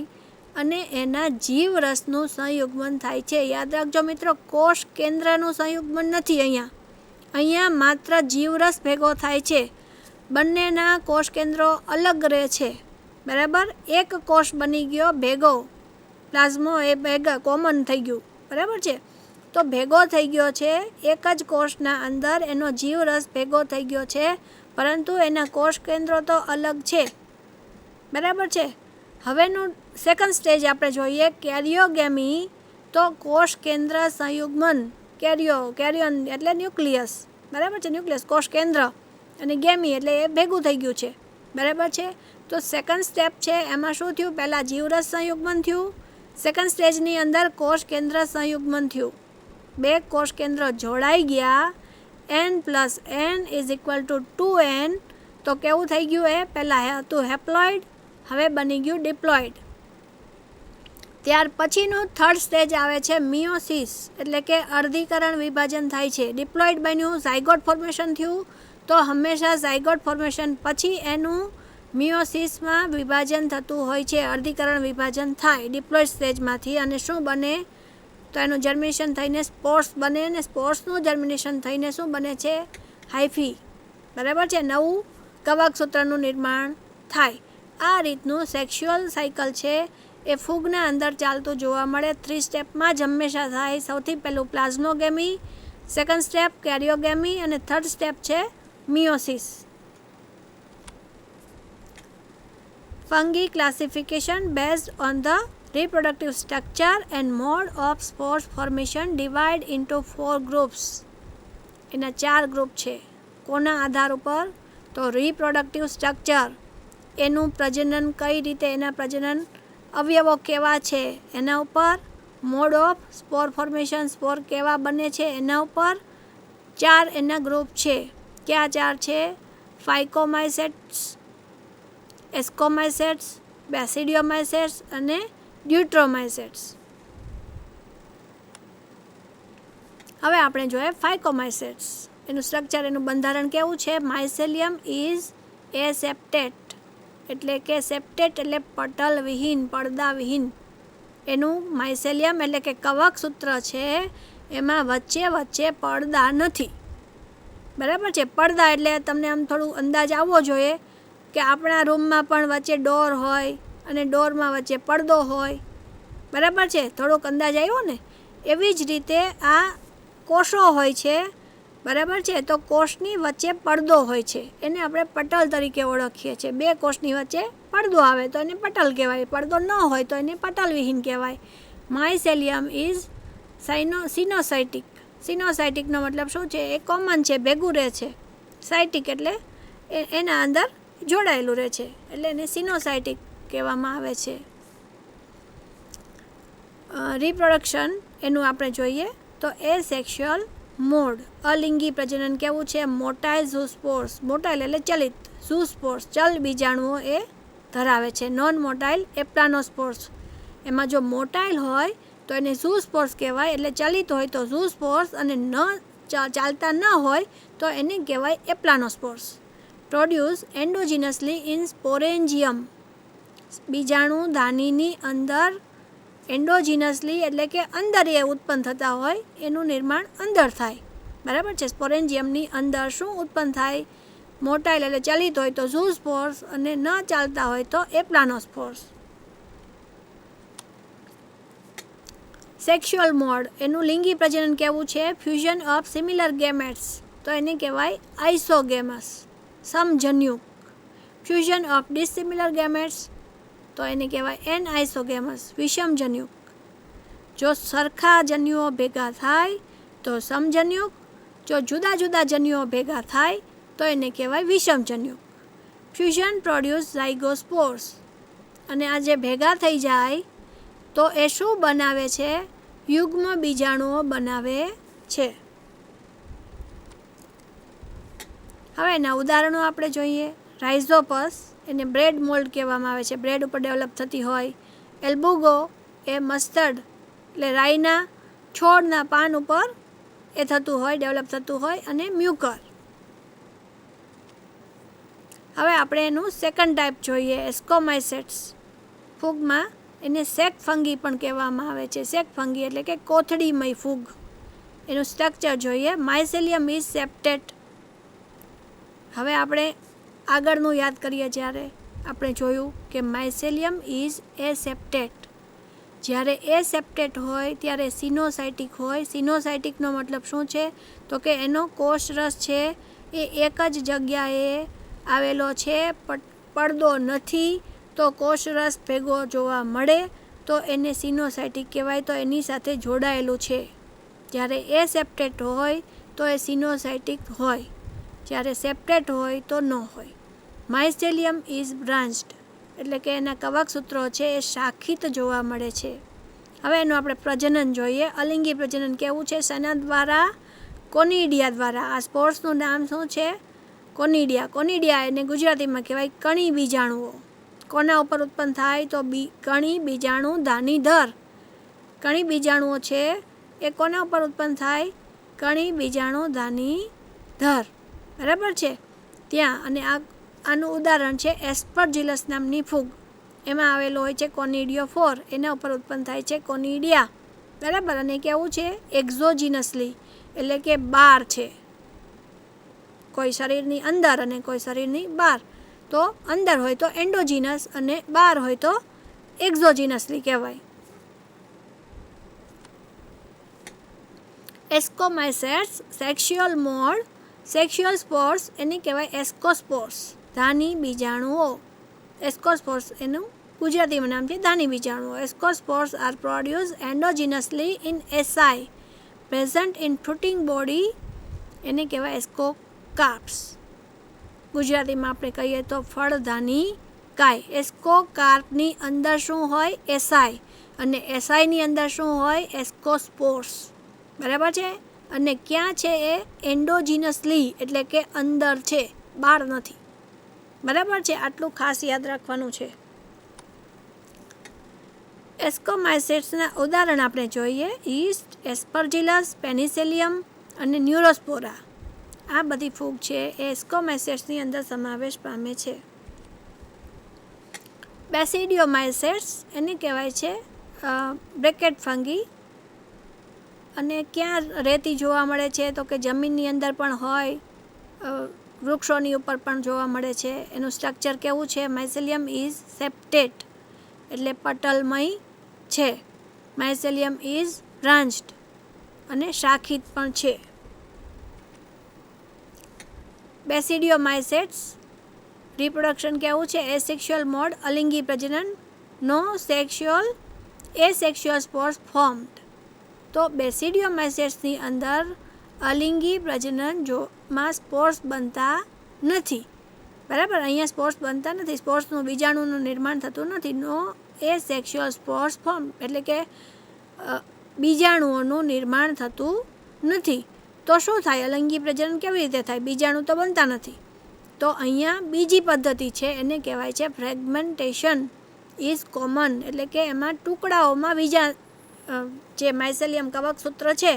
અને એના જીવરસનું સંયુગ્મન થાય છે. યાદ રાખજો મિત્રો, કોષ કેન્દ્રનું સંયુગ્મન નથી અહીંયા માત્ર જીવરસ ભેગો થાય છે. બંનેના કોષ કેન્દ્રો અલગ રહે છે, બરાબર. એક કોષ બની ગયો ભેગો, પ્લાઝ્મો એ ભેગા કોમન થઈ ગયું, બરાબર છે. તો ભેગો થઈ ગયો છે એક જ કોષના અંદર, એનો જીવરસ ભેગો થઈ ગયો છે, પરંતુ એના કોષ કેન્દ્રો તો અલગ છે, બરાબર છે. હવેનું સેકન્ડ સ્ટેજ આપણે જોઈએ કેરિયોગેમી. તો કોષ કેન્દ્ર સંયુગ્મન. કેરિયોન એટલે ન્યુક્લિયસ, બરાબર છે, ન્યુક્લિયસ કોષ કેન્દ્ર. અને ગેમી એટલે એ ભેગું થઈ ગયું છે, બરાબર છે. તો સેકન્ડ સ્ટેપ છે એમાં શું થયું? પહેલાં જીવરસ સંયુગ્મન થયું, સેકન્ડ સ્ટેજની અંદર કોષ કેન્દ્ર સંયુગ્મન થયું. 2 કોષ કેન્દ્ર જોડાઈ ગયા. n+n = 2n. તો કેવું થઈ ગયું? એ પહેલાં હતું હેપ્લોઇડ, હવે બની ગયું ડિપ્લોઇડ. ત્યાર પછીનું થર્ડ સ્ટેજ આવે છે મિયોસિસ, એટલે કે અર્ધીકરણ વિભાજન થાય છે. ડિપ્લોઇડ બન્યું, ઝાયગોટ ફોર્મેશન થયું. તો હંમેશા ઝાયગોટ ફોર્મેશન પછી એનું મિયોસિસમાં વિભાજન થતું હોય છે, અર્ધીકરણ વિભાજન થાય ડિપ્લોઇડ સ્ટેજમાંથી. અને શું બને? તો એનું જર્મિનેશન થઈને સ્પોર્સ બને, અને સ્પોર્સનું જર્મિનેશન થઈને શું બને છે? હાઇફી, બરાબર છે, નવું કવકસૂત્રનું નિર્માણ થાય. આ રીતનું સેક્સ્યુઅલ સાયકલ છે એ ફૂગના અંદર ચાલતું જોવા મળે. 3 સ્ટેપમાં જ હંમેશા થાય. સૌથી પહેલું પ્લાઝ્મોગેમી, સેકન્ડ સ્ટેપ કેરિયોગેમી અને થર્ડ સ્ટેપ છે miosis. Fungi classification based on the reproductive structure and mode of spore formation divide into 4 groups. એના 4 ગ્રુપ છે. કોના આધાર ઉપર? તો રિપ્રોડક્ટિવ સ્ટ્રક્ચર, એનું પ્રજનન કઈ રીતે, એના પ્રજનન અવયવો કેવા છે એના ઉપર. મોડ ઓફ સ્પોર ફોર્મેશન, સ્પોર કેવા બને છે એના ઉપર. 4 એના ગ્રુપ છે. ક્યાં 4 છે? ફાઇકોમાઇસેટ્સ, એસ્કોમાઇસેટ્સ, બેસિડિયોમાઇસેટ્સ અને ડ્યુટ્રોમાઇસેટ્સ. હવે આપણે જોઈએ ફાઇકોમાઇસેટ્સ. એનું સ્ટ્રક્ચર, એનું બંધારણ કેવું છે? માઇસેલિયમ ઇઝ એસેપ્ટેટ, એટલે કે સેપ્ટેટ એટલે પટલ વિહીન, પડદા વિહીન. એનું માઇસેલિયમ એટલે કે કવક સૂત્ર છે એમાં વચ્ચે પડદા નથી, બરાબર છે. પડદા એટલે તમને આમ થોડું અંદાજ આવવો જોઈએ કે આપણા રૂમમાં પણ વચ્ચે ડોર હોય અને ડોરમાં વચ્ચે પડદો હોય, બરાબર છે, થોડોક અંદાજ આવ્યો ને. એવી જ રીતે આ કોષો હોય છે, બરાબર છે. તો કોષની વચ્ચે પડદો હોય છે, એને આપણે પટલ તરીકે ઓળખીએ છીએ. બે કોષની વચ્ચે પડદો આવે તો એને પટલ કહેવાય, પડદો ન હોય તો એને પટલવિહીન કહેવાય. માયસેલિયમ ઇઝ સિનોસાઇટિક. સિનોસાઇટિકનો મતલબ શું છે? એ કોમન છે, ભેગું રહે છે. સાઇટિક એટલે એના અંદર જોડાયેલું રહે છે, એટલે એને સિનોસાઇટિક કહેવામાં આવે છે. રિપ્રોડક્શન એનું આપણે જોઈએ તો એ સેક્સ્યુઅલ મોડ. અલિંગી પ્રજનન કેવું છે? મોટાઇલ ઝૂસ્પોર્સ. મોટાઇલ એટલે ચલિત, ઝૂસ્પોર્સ ચલ બીજાણુઓ એ ધરાવે છે. નોન મોટાઇલ એપ્લાનોસ્પોર્સ. એમાં જો મોટાઇલ હોય તો એને ઝૂસ્પોર્સ કહેવાય, એટલે ચલિત હોય તો ઝૂસ્પોર્સ, અને ન ચાલતા ન હોય તો એને કહેવાય એપ્લાનોસ્પોર્સ. Produce endogenously in સ્પોરેન્જિયમ. બીજાણુ ધાનીની અંદર એન્ડોજીનસલી એટલે કે અંદર એ ઉત્પન્ન થતા હોય, એનું નિર્માણ અંદર થાય, બરાબર છે. સ્પોરેન્જિયમની અંદર શું ઉત્પન્ન થાય? મોટાઇલ એટલે ચલિત હોય તો ઝૂસ્પોર્સ, અને ન ચાલતા હોય તો એપ્લાનોસ્પોર્સ. સેક્સ્યુઅલ મોડ એનું લિંગી પ્રજનન કેવું છે? ફ્યુઝન ઓફ સિમિલર ગેમેટ્સ, તો એને કહેવાય આઇસોગેમસ, સમજન્યુક. ફ્યુઝન ઓફ ડિસિમિલર ગેમેટ્સ, તો એને કહેવાય એનઆઇસોગેમસ, વિષમજન્યુક. જો સરખા જન્યુઓ ભેગા થાય તો સમજન્યુક, જો જુદા જુદા જન્યુઓ ભેગા થાય તો એને કહેવાય વિષમજન્યુક. ફ્યુઝન પ્રોડ્યુસ ઝાયગોસ્પોર્સ, અને આ જે ભેગા થઈ જાય તો એ શું બનાવે છે? યુગ્મ બીજાણુઓ બનાવે છે. હવે એના ઉદાહરણો આપણે જોઈએ. રાઇઝોપસ, એને બ્રેડ મોલ્ડ કહેવામાં આવે છે, બ્રેડ ઉપર ડેવલપ થતી હોય. એલ્બુગો એ મસ્ટર્ડ એટલે રાઈના છોડના પાન ઉપર એ થતું હોય, ડેવલપ થતું હોય. અને મ્યુકર. હવે આપણે એનું સેકન્ડ ટાઈપ જોઈએ, એસ્કોમાઇસેટ્સ. ફૂગમાં એને સેક ફંગી પણ કહેવામાં આવે છે. સેક ફંગી એટલે કે કોથળીમય ફૂગ. એનું સ્ટ્રક્ચર જોઈએ. માયસેલિયમ ઇઝ સેપ્ટેટ. હવે આપણે આગળનું યાદ કરીએ, જ્યારે આપણે જોયું કે માયસેલિયમ ઇઝ એ સેપ્ટેટ. જ્યારે એ સેપ્ટેટ હોય ત્યારે સિનોસાઇટિક હોય. સિનોસાઇટિકનો મતલબ શું છે? તો કે એનો કોષરસ છે એ એક જ જગ્યાએ આવેલો છે, પડદો નથી, તો કોષરસ ભેગો જોવા મળે તો એને સિનોસાઇટિક કહેવાય, તો એની સાથે જોડાયેલું છે. જ્યારે એ સેપ્ટેટ હોય તો એ સિનોસાઇટિક હોય, જ્યારે સેપ્ટેટ હોય તો ન હોય. માયસેલિયમ ઇઝ બ્રાન્ચ્ડ એટલે કે એના કવક સૂત્રો છે એ શાખિત જોવા મળે છે. હવે એનું આપણે પ્રજનન જોઈએ. અલિંગી પ્રજનન કેવું છે? શેના દ્વારા? કોનિડિયા દ્વારા. આ સ્પોર્સનું નામ શું છે? કોનિડિયા. કોનિડિયા એને ગુજરાતીમાં કહેવાય કણી બીજાણુઓ. કોના ઉપર ઉત્પન્ન થાય? તો કણી બીજાણુ ધાનીધર. કણી બીજાણુઓ છે એ કોના ઉપર ઉત્પન્ન થાય? કણી બીજાણુ ધાનીધર, બરાબર છે, ત્યાં. અને આનું ઉદાહરણ છે એસ્પરજિલસ નામની ફૂગ. એમાં આવેલો હોય છે કોનિડિયો 4, એના ઉપર ઉત્પન્ન થાય છે કોનિડિયા, બરાબર. અને કેવું છે? એક્ઝોજીનસલી એટલે કે બહાર છે, કોઈ શરીરની અંદર અને કોઈ શરીરની બહાર. તો અંદર હોય તો એન્ડોજીનસ, અને બહાર હોય તો એક્ઝોજીનસલી કહેવાય. એસ્કોમાઇસેટ્સ સેક્સ્યુઅલ મોડ. સેક્સ્યુઅલ સ્પોર્સ એને કહેવાય એસ્કોસ્પોર્સ, ધાની બીજાણુઓ. એસ્કોસ્પોર્સ એનું ગુજરાતીમાં નામ છે ધાની બીજાણુઓ. Ascospores are produce endogenously in asci present in fruiting body, એને કહેવાય એસ્કોકાર્પ્સ. ગુજરાતીમાં આપણે કહીએ તો ફળધાની કાય. એસ્કોકાર્પની અંદર શું હોય? એસાઈ. અને એસાઈની અંદર શું હોય? એસ્કોસ્પોર્સ, બરાબર છે. અને ક્યાં છે? એ એન્ડોજીનસલી એટલે કે અંદર છે, બહાર નથી, બરાબર છે. આટલું ખાસ યાદ રાખવાનું છે. એસ્કોમાઇસેટ્સના ઉદાહરણ આપણે જોઈએ. ઈસ્ટ, એસ્પરજિલસ, પેનિસેલિયમ અને ન્યુરોસ્પોરા. આ બધી ફૂગ છે એ એસ્કોમાઇસેટ્સની અંદર સમાવેશ પામે છે. બેસિડિયોમાઇસેટ્સ એને કહેવાય છે બ્રેકેટ ફંગી. અને ક્યાં રહેતી જોવા મળે છે? તો કે જમીનની અંદર પણ હોય, વૃક્ષોની ઉપર પણ જોવા મળે છે. એનું સ્ટ્રક્ચર કેવું છે? માયસેલિયમ ઇઝ સેપ્ટેટ. એટલે પટલમય છે. માયસેલિયમ ઇઝ બ્રાન્ચ્ડ અને શાખિત પણ છે. બેસિડિયોમાઇસેટ્સ રિપ્રોડક્શન કેવું છે? એસેક્સ્યુઅલ મોડ, અલિંગી પ્રજનન, નો સેક્સ્યુઅલ એસેક્સ્યુઅલ સ્પોર્સ ફોર્મ્ડ. તો બેસિડિયોમાઇસેટ્સની અંદર અલિંગી પ્રજનન માં સ્પોર્સ બનતા નથી. બરાબર, અહીંયા સ્પોર્સ બનતા નથી. સ્પોર્સનું બીજાણુનું નિર્માણ થતું નથી. નો એસેક્સ્યુઅલ સ્પોર્સ ફોર્મ એટલે કે બીજાણુઓનું નિર્માણ થતું નથી. તો શું થાય? અલિંગી પ્રજનન કેવી રીતે થાય? બીજાણુ તો બનતા નથી. તો અહીંયા બીજી પદ્ધતિ છે, એને કહેવાય છે ફ્રેગમેન્ટેશન ઇઝ કોમન. એટલે કે એમાં ટુકડાઓમાં જે માયસેલિયમ કવકસૂત્ર છે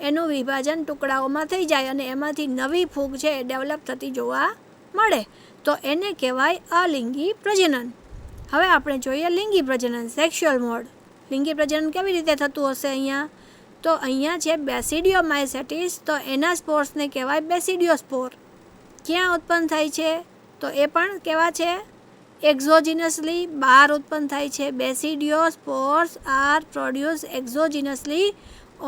એનું વિભાજન ટુકડાઓમાં થઈ જાય અને એમાંથી નવી ફૂગ છે એ ડેવલપ થતી જોવા મળે. તો એને કહેવાય અલિંગી પ્રજનન. હવે આપણે જોઈએ લિંગી પ્રજનન, સેક્સ્યુઅલ મોડ. લિંગી પ્રજનન કેવી રીતે થતું હશે અહીંયા? તો અહીંયા છે બેસિડિયોમાઇસેટિસ, તો એના સ્પોર્સને કહેવાય બેસિડિયોસ્પોર. ક્યાં ઉત્પન્ન થાય છે? તો એ પણ કેવા છે? એક્ઝોજિનસલી બહાર ઉત્પન્ન થાય છે. બેસિડિયોસ્પોર્સ આર પ્રોડ્યુસ એક્ઝોજિનસલી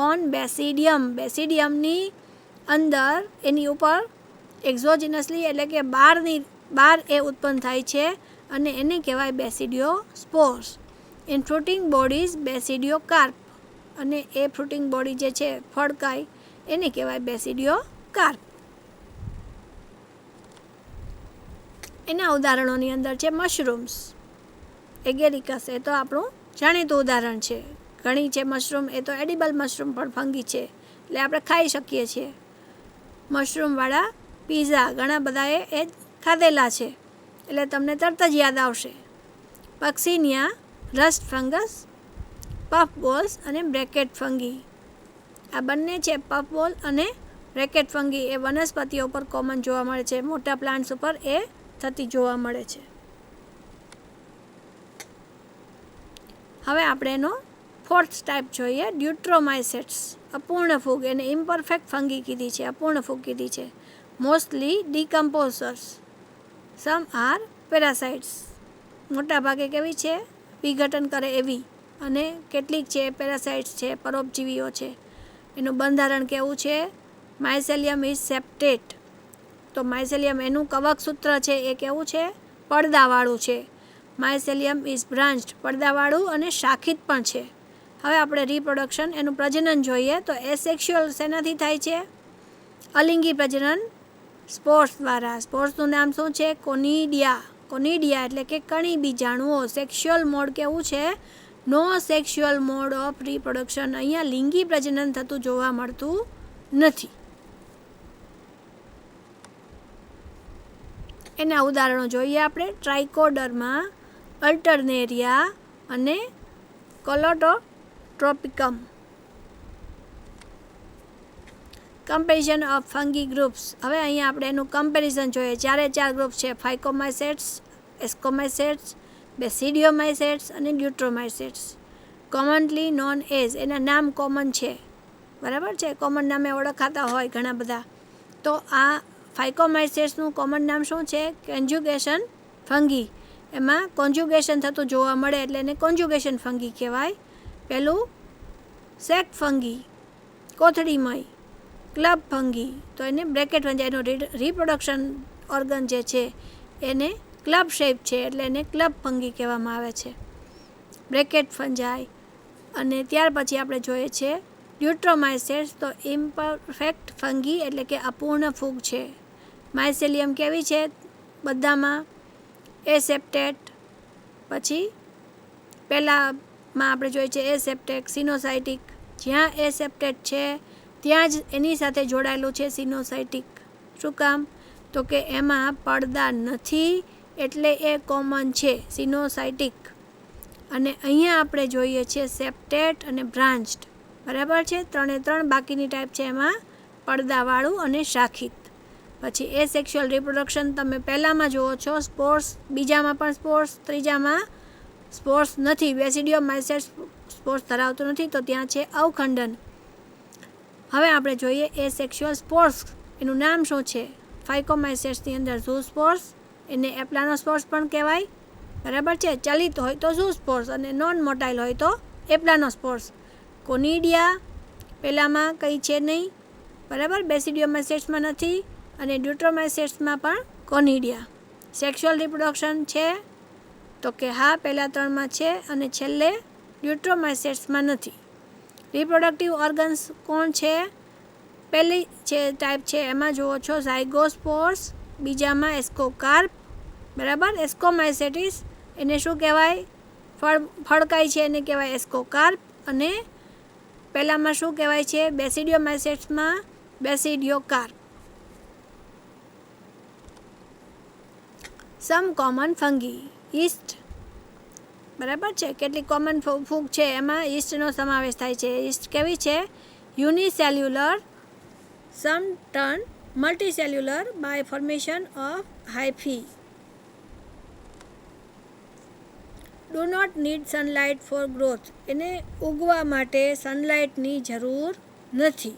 ઓન બેસિડિયમ. બેસિડિયમની અંદર એની ઉપર એક્ઝોજિનસલી એટલે કે બહાર એ ઉત્પન્ન થાય છે અને એને કહેવાય બેસિડિયોસ્પોર્સ. ઇન ફ્રૂટિંગ બોડીઝ બેસિડિયોકાર્પ, અને એ ફ્રૂટિંગ બોડી જે છે ફળકાય એને કહેવાય બેસિડિયોકાર્પ. એના ઉદાહરણોની અંદર છે મશરૂમ્સ, એગેરિકસ, એ તો આપણું જાણીતું ઉદાહરણ છે. ઘણી છે મશરૂમ, એ તો એડિબલ મશરૂમ પણ ફંગી છે એટલે આપણે ખાઈ શકીએ છીએ. મશરૂમવાળા પીઝા ઘણા બધાએ એ ખાધેલા છે એટલે તમને તરત જ યાદ આવશે. પક્સિનિયા, રસ્ટ ફંગસ, પફ બોલ્સ અને બ્રેકેટ ફંગી. આ બંને છે પફ બોલ અને બ્રેકેટ ફંગી. એ વનસ્પતિઓ પર કોમન જોવા મળે છે. મોટા પ્લાન્ટ્સ ઉપર એ થતી જોવા મળે છે. હવે આપણે એનો ફોર્થ ટાઈપ જોઈએ, ડ્યુટ્રોમાઇસેટ્સ, અપૂર્ણ ફૂગ. એને ઇમ્પરફેક્ટ ફંગી કીધી છે, અપૂર્ણ ફૂગ કીધી છે. મોસ્ટલી ડીકમ્પોઝર્સ, સમ આર પેરાસાઇટ્સ. મોટા ભાગે કેવી છે? વિઘટન કરે એવી, અને કેટલીક છે પેરાસાઇટ્સ છે, પરોપજીવીઓ છે. એનું બંધારણ કેવું છે? માયસેલિયમ ઇઝ સેપ્ટેટ. તો માયસેલિયમ એનું કવકસૂત્ર છે એ કેવું છે? પડદાવાળું છે. માયસેલિયમ ઇઝ બ્રાન્ચ્ડ, પડદાવાળું અને શાખિત પણ છે. હવે આપણે રિપ્રોડક્શન, એનું પ્રજનન જોઈએ. તો એસેક્સ્યુઅલ શેનાથી થાય છે? અલિંગી પ્રજનન સ્પોર્સ દ્વારા. સ્પોર્સનું નામ શું છે? કોનિડિયા. કોનિડિયા એટલે કે કણી બીજાણુઓ. સેક્સ્યુઅલ મોડ કેવું છે? નો સેક્સ્યુઅલ મોડ ઓફ રિપ્રોડક્શન. અહીંયા લિંગી પ્રજનન થતું જોવા મળતું નથી. એના ઉદાહરણો જોઈએ આપણે. ટ્રાઇકોડર્મા, અલ્ટરનેરિયા અને Colletotrichum. Comparison of fungi groups. હવે અહીંયા આપણે એનું કમ્પેરિઝન જોઈએ. 4 ગ્રુપ છે: ફાઇકોમાઇસેટ્સ, એસ્કોમાઇસેટ્સ, બેસિડિયોમાઇસેટ્સ અને ડ્યુટ્રોમાઇસેટ્સ. કોમનલી નોન એઝ, એના નામ કોમન છે, બરાબર છે, કોમન નામે ઓળખાતા હોય ઘણા બધા. તો આ ફાઇકોમાઇસેટ્સનું કોમન નામ શું છે? Conjugation fungi. એમાં કોન્જ્યુગેશન થતું જોવા મળે એટલે એને કોન્જ્યુગેશન ફંગી કહેવાય. પેલું સેક ફંગી, કોથળીમય. ક્લબ ફંગી, તો એને બ્રેકેટ ફંગી. એનું રિપ્રોડક્શન ઓર્ગન જે છે એને ક્લબ શેપ છે એટલે એને ક્લબ ફંગી કહેવામાં આવે છે. બ્રેકેટ ફંજાઈ. અને ત્યાર પછી આપણે જોઈએ છે ડ્યુટ્રોમાઇસેટ્સ. તો ઇમ્પરફેક્ટ ફંગી એટલે કે અપૂર્ણ ફૂગ છે. માયસેલિયમ કેવી છે? બધામાં એસેપ્ટેટ. પછી પહેલાંમાં આપણે જોઈએ છે એસેપ્ટેક, સિનોસાઇટિક. જ્યાં એસેપ્ટેટ છે ત્યાં જ એની સાથે જોડાયેલું છે સિનોસાઇટિક. શું કામ? તો કે એમાં પડદા નથી એટલે એ કોમન છે, સિનોસાઇટિક. અને અહીંયા આપણે જોઈએ છીએ સેપ્ટેટ અને બ્રાન્ચ્ડ, બરાબર છે. 3 બાકીની ટાઈપ છે એમાં પડદાવાળું અને શાખિત. પછી એસેક્સ્યુઅલ રિપ્રોડક્શન તમે પહેલાંમાં જુઓ છો, સ્પોર્સ. બીજામાં પણ સ્પોર્સ, ત્રીજામાં સ્પોર્સ નથી. બેસિડિયોમાઇસેટ્સ સ્પોર્સ ધરાવતું નથી, તો ત્યાં છે અવખંડન. હવે આપણે જોઈએ એસેક્સ્યુઅલ સ્પોર્સ. એનું નામ શું છે? ફાઇકોમાઇસેટ્સની અંદર ઝૂસ્પોર્સ, એને એપ્લાનોસ્પોર્સ પણ કહેવાય. બરાબર છે. ચલિત હોય તો ઝૂસ્પોર્સ અને નોન મોટાઇલ હોય તો એપ્લાનોસ્પોર્સ. કોનિડિયા પહેલાંમાં કંઈ છે નહીં, બરાબર. બેસિડિયોમાઇસેટ્સમાં નથી અને ડ્યુટ્રોમાઇસેટ્સમાં પણ કોનિડિયા. સેક્સ્યુઅલ રિપ્રોડક્શન છે તો કે હા, પહેલાં 3માં છે અને છેલ્લે ડ્યુટ્રોમાઇસેટ્સમાં નથી. રિપ્રોડક્ટિવ ઓર્ગન્સ કોણ છે? પહેલી છે ટાઈપ છે એમાં જુઓ છો ઝાયગોસ્પોર્સ, બીજામાં એસ્કોકાર્પ, બરાબર. એસ્કોમાઇસેટિસ એને શું કહેવાય? ફળકાય છે એને કહેવાય એસ્કોકાર્પ. અને પહેલાંમાં શું કહેવાય છે? બેસિડિયોમાઇસેટ્સમાં બેસિડિયોકાર્પ. સમ કોમન ફંગી. યીસ્ટ, બરાબર છે. કેટલીક કોમન ફૂગ છે એમાં યીસ્ટનો સમાવેશ થાય છે. યીસ્ટ કેવી છે? Unicellular, some turn multicellular by formation of hyphae. Do not need sunlight for growth. એને ઉગવા માટે સનલાઇટની જરૂર નથી.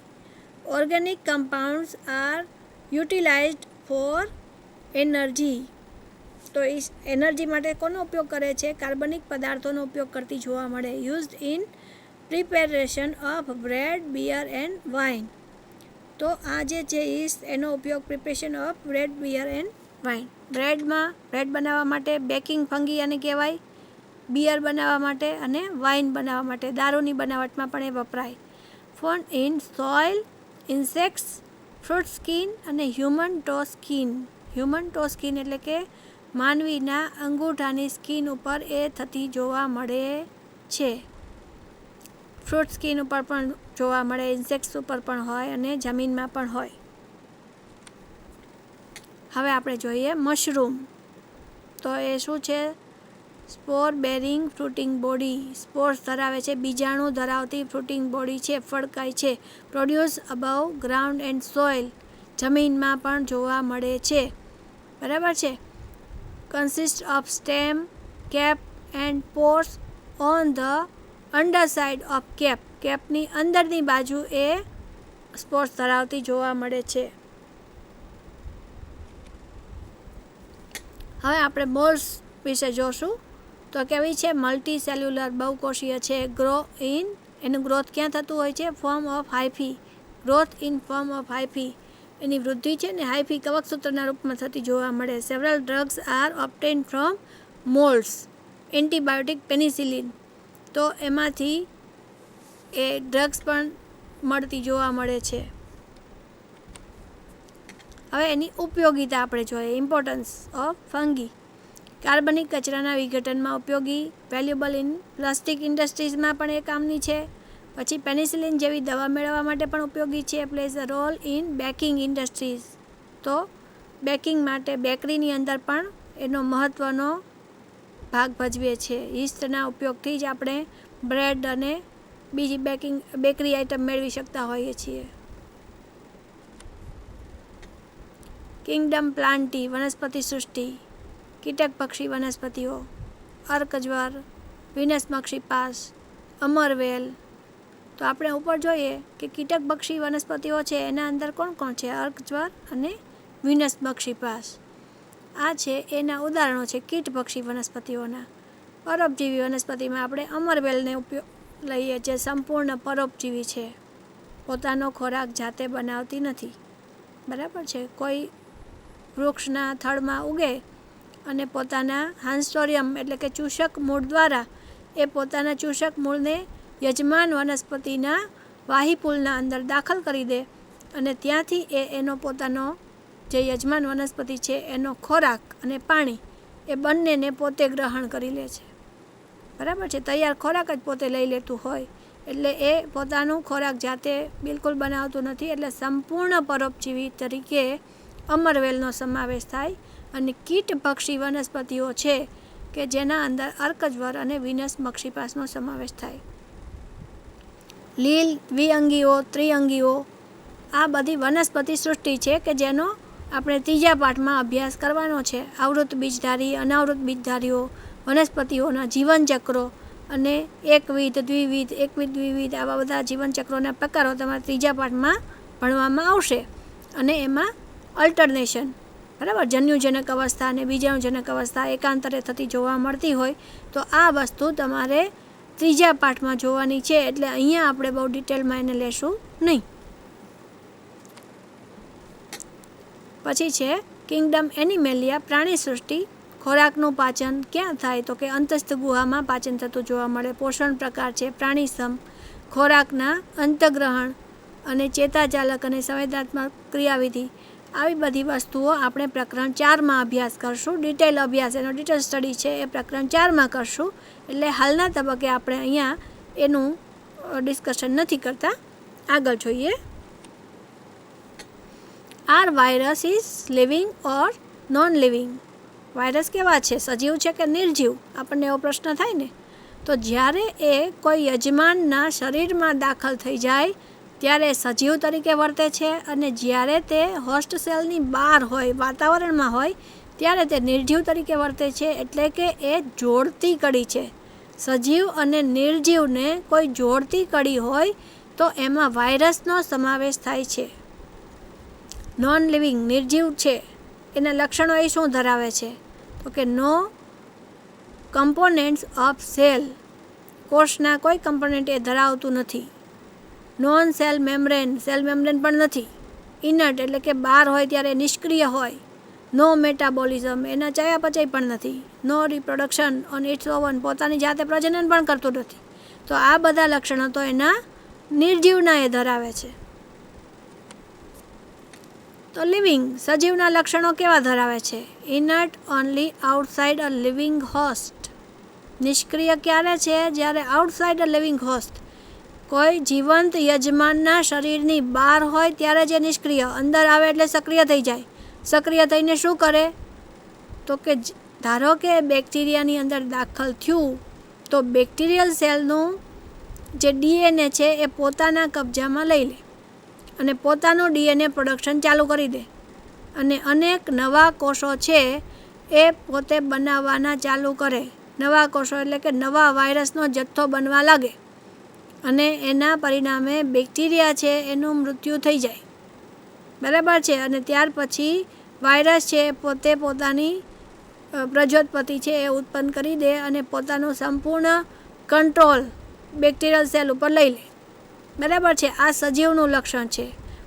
Organic compounds are utilized for energy. તો એનર્જી માટે કોનો ઉપયોગ કરે છે? કાર્બનિક પદાર્થોનો ઉપયોગ કરતી જોવા મળે. Used in preparation of bread, beer and wine. તો આ જે છે યીસ્ટ એનો ઉપયોગ preparation of bread, beer and wine. Bread બનાવવા માટે બેકિંગ ફંગી અને કહેવાય, બિયર બનાવવા માટે અને વાઇન બનાવવા માટે, દારૂની બનાવટમાં પણ એ વપરાય. Found in soil, insects, fruit skin અને હ્યુમન ટો સ્કીન. હ્યુમન ટો સ્કીન એટલે કે માનવીના અંગૂઠાની સ્કીન ઉપર એ થતી જોવા મળે છે. ફ્રૂટ સ્કીન ઉપર પણ જોવા મળે, ઇન્સેક્ટ્સ ઉપર પણ હોય અને જમીનમાં પણ હોય. હવે આપણે જોઈએ મશરૂમ. તો એ શું છે? Spore bearing fruiting body. Spores ધરાવે છે, બીજાણુ ધરાવતી ફ્રૂટિંગ બોડી છે, ફળકાય છે. Produce above ground and soil. જમીનમાં પણ જોવા મળે છે, બરાબર છે. Consist of stem, cap and pores on the underside of cap. કેપની અંદરની બાજુ એ સ્પોર્સ ધરાવતી જોવા મળે છે. હવે આપણે મોલ્સ વિશે જોશું. તો કેવી છે? મલ્ટી સેલ્યુલર, બહુકોષીય છે. એનું ગ્રોથ ક્યાં થતું હોય છે? Form of hyphae. Growth in form of hyphae. એની વૃદ્ધિ છે ને હાયફી કવકસૂત્રના રૂપમાં થતી જોવા મળે. Several drugs are obtain from moulds. Antibiotic, penicillin. તો એમાંથી એ ડ્રગ્સ પણ મળતી જોવા મળે છે. હવે એની ઉપયોગિતા આપણે જોઈએ. Importance of fungi. કાર્બનિક કચરાના વિઘટનમાં ઉપયોગી. વેલ્યુબલ ઇન પ્લાસ્ટિક ઇન્ડસ્ટ્રીઝમાં પણ એ કામની છે. પછી પેનિસિલિન જેવી દવા મેળવવા માટે પણ ઉપયોગી છે. Plays a role in baking industries. તો બેકિંગ માટે બેકરીની અંદર પણ એનો મહત્ત્વનો ભાગ ભજવે છે. યીસ્ટના ઉપયોગથી જ આપણે બ્રેડ અને બીજી બેકરી આઇટમ મેળવી શકતા હોઈએ છીએ. કિંગડમ પ્લાન્ટી, વનસ્પતિ સૃષ્ટિ. કીટક પક્ષી વનસ્પતિઓ. અર્કજ્વર, વિનસ મક્ષીપાસ, અમરવેલ. તો આપણે ઉપર જોઈએ કે કીટક પક્ષી વનસ્પતિઓ છે એના અંદર કોણ કોણ છે? અર્કજ્વર અને વિનસ મક્ષીપાસ. આ છે એના ઉદાહરણો છે કીટ પક્ષી વનસ્પતિઓના. પરોપજીવી વનસ્પતિમાં આપણે અમરવેલને ઉપયોગ લઈએ, જે સંપૂર્ણ પરોપજીવી છે. પોતાનો ખોરાક જાતે બનાવતી નથી, બરાબર છે. કોઈ વૃક્ષના થડમાં ઉગે અને પોતાના હાન્સટોરિયમ એટલે કે ચૂષક મૂળ દ્વારા એ પોતાના ચૂષક મૂળને યજમાન વનસ્પતિના વાહીપુલના અંદર દાખલ કરી દે અને ત્યાંથી એનો પોતાનો જે યજમાન વનસ્પતિ છે એનો ખોરાક અને પાણી એ બંનેને પોતે ગ્રહણ કરી લે છે, બરાબર છે. તૈયાર ખોરાક જ પોતે લઈ લેતું હોય એટલે એ પોતાનું ખોરાક જાતે બિલકુલ બનાવતું નથી. એટલે સંપૂર્ણ પરોપજીવી તરીકે અમરવેલનો સમાવેશ થાય. અને કીટ પક્ષી વનસ્પતિઓ છે કે જેના અંદર અર્કજ્વર અને વિનસ મક્ષીપાસનો સમાવેશ થાય. લીલ, દ્વિઅંગીઓ, ત્રિઅંગીઓ, આ બધી વનસ્પતિ સૃષ્ટિ છે કે જેનો આપણે ત્રીજા પાઠમાં અભ્યાસ કરવાનો છે. આવૃત બીજધારી, અનાવૃત બીજધારીઓ, વનસ્પતિઓના જીવનચક્રો અને એકવિધ, દ્વિવિધ, એકવિધ, દ્વિવિધ, આવા બધા જીવનચક્રોના પ્રકારો તમારા ત્રીજા પાઠમાં ભણવામાં આવશે. અને એમાં અલ્ટરનેશન બરાબર, જન્યુજનક અવસ્થા અને બીજાણુજનક અવસ્થા એકાંતરે થતી જોવા મળતી હોય તો આ વસ્તુ તમારે ત્રીજા પાઠમાં જોવાની છે, એટલે અહીંયા આપણે બહુ ડિટેલમાં એને લેશું નહીં. પછી છે કિંગડમ એનિમેલિયા, પ્રાણી સૃષ્ટિ. ખોરાકનું પાચન ક્યાં થાય? તો કે અંતસ્થ ગુહામાં પાચન થતું જોવા મળે. પોષણ પ્રકાર છે પ્રાણીસમ, ખોરાકના અંતગ્રહણ અને ચેતાચાલક અને સંવેદનાત્મક ક્રિયાવિધિ. આવી બધી વસ્તુઓ આપણે પ્રકરણ 4માં અભ્યાસ કરશું. ડિટેલ અભ્યાસ, એનો ડિટેલ સ્ટડી છે એ પ્રકરણ 4માં કરશું. એટલે હાલના તબક્કે આપણે અહીંયા એનું ડિસ્કશન નથી કરતા. આગળ જોઈએ. Are virus is living or non living? Virus કેવા છે, સજીવ છે કે નિર્જીવ? આપણને એવો પ્રશ્ન થાય ને. તો જ્યારે એ કોઈ યજમાનના શરીરમાં દાખલ થઈ જાય ત્યારે સજીવ તરીકે વર્તે છે, અને જ્યારે તે હોસ્ટ સેલની બહાર હોય, વાતાવરણમાં હોય, ત્યારે તે નિર્જીવ તરીકે વર્તે છે. એટલે કે એ જોડતી કડી છે. સજીવ અને નિર્જીવને કોઈ જોડતી કડી હોય તો એમાં વાયરસનો સમાવેશ થાય છે. નોન લિવિંગ, નિર્જીવ છે, એના લક્ષણો એ શું ધરાવે છે? તો કે નો કમ્પોનેન્ટ્સ ઓફ સેલ, કોષના કોઈ કમ્પોનેન્ટ એ ધરાવતું નથી. Non cell membrane, cell membrane પણ નથી. ઇનર્ટ એટલે કે બહાર હોય ત્યારે નિષ્ક્રિય હોય. નો મેટાબોલિઝમ, એના ચયાપચય પણ નથી. નો રિપ્રોડક્શન ઓન ઇટ્સ ઓવન, પોતાની જાતે પ્રજનન પણ કરતું નથી. તો આ બધા લક્ષણો તો એના નિર્જીવના એ ધરાવે છે. તો લિવિંગ, સજીવના લક્ષણો કેવા ધરાવે છે? ઇનર્ટ ઓનલી આઉટસાઇડ અ લિવિંગ હોસ્ટ. નિષ્ક્રિય ક્યારે છે? જ્યારે આઉટસાઇડ અ લિવિંગ હોસ્ટ, કોઈ જીવંત યજમાનના શરીરની બહાર હોય ત્યારે જે નિષ્ક્રિય, અંદર આવે એટલે સક્રિય થઈ જાય. સક્રિય થઈને શું કરે? તો કે ધારો કે બેક્ટેરિયાની અંદર દાખલ થયું તો બેક્ટેરિયલ સેલનું જે ડીએનએ છે એ પોતાના કબજામાં લઈ લે અને પોતાનું ડીએનએ પ્રોડક્શન ચાલુ કરી દે, અને અનેક નવા કોષો છે એ પોતે બનાવવાના ચાલુ કરે. નવા કોષો એટલે કે નવા વાયરસનો જથ્થો બનવા લાગે, અને એના પરિણામે બેક્ટેરિયા છે એનું મૃત્યુ થઈ જાય. બરાબર છે. અને ત્યાર પછી વાયરસ છે પોતે પોતાની પ્રજોત્પત્તિ છે એ ઉત્પન્ન કરી દે અને પોતાનું સંપૂર્ણ કંટ્રોલ બેક્ટેરિયલ સેલ ઉપર લઈ લે. બરાબર છે. આ સજીવનું લક્ષણ છે.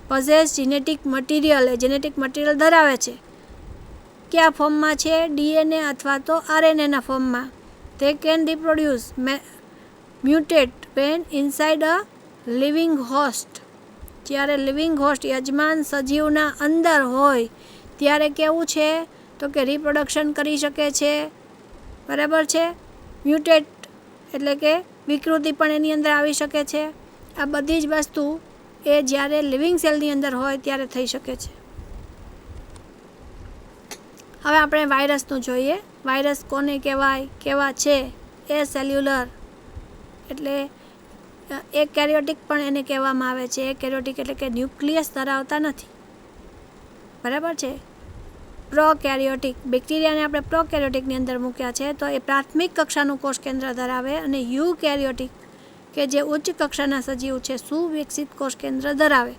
પોઝેસ જીનેટિક મટીરિયલ, એ જેનેટિક મટીરિયલ ધરાવે છે. કયા ફોર્મમાં છે? ડીએનએ અથવા તો આરએનએના ફોર્મમાં. તે can reproduce mutate when inside a living host. જ્યારે લિવિંગ હોસ્ટ, યજમાન સજીવના અંદર હોય ત્યારે કેવું છે? તો કે રિપ્રોડક્શન કરી શકે છે. બરાબર છે. મ્યુટેટ એટલે કે વિકૃતિ પણ એની અંદર આવી શકે છે. આ બધી જ વસ્તુ એ જ્યારે લિવિંગ સેલની અંદર હોય ત્યારે થઈ શકે છે. હવે આપણે વાયરસનું જોઈએ. વાયરસ કોને કહેવાય, કેવા છે? એ સેલ્યુલર એટલે એકેરિયોટિક પણ એને કહેવામાં આવે છે. એકેરિયોટિક એટલે કે ન્યુક્લિયસ ધરાવતા નથી. બરાબર છે. પ્રોકેરિયોટિક, બેક્ટેરિયાને આપણે પ્રોકેરિયોટિકની અંદર મૂક્યા છે તો એ પ્રાથમિક કક્ષાનું કોષ કેન્દ્ર ધરાવે, અને યુકેરિયોટિક કે જે ઉચ્ચ કક્ષાના સજીવ છે સુવિકસિત કોષ કેન્દ્ર ધરાવે.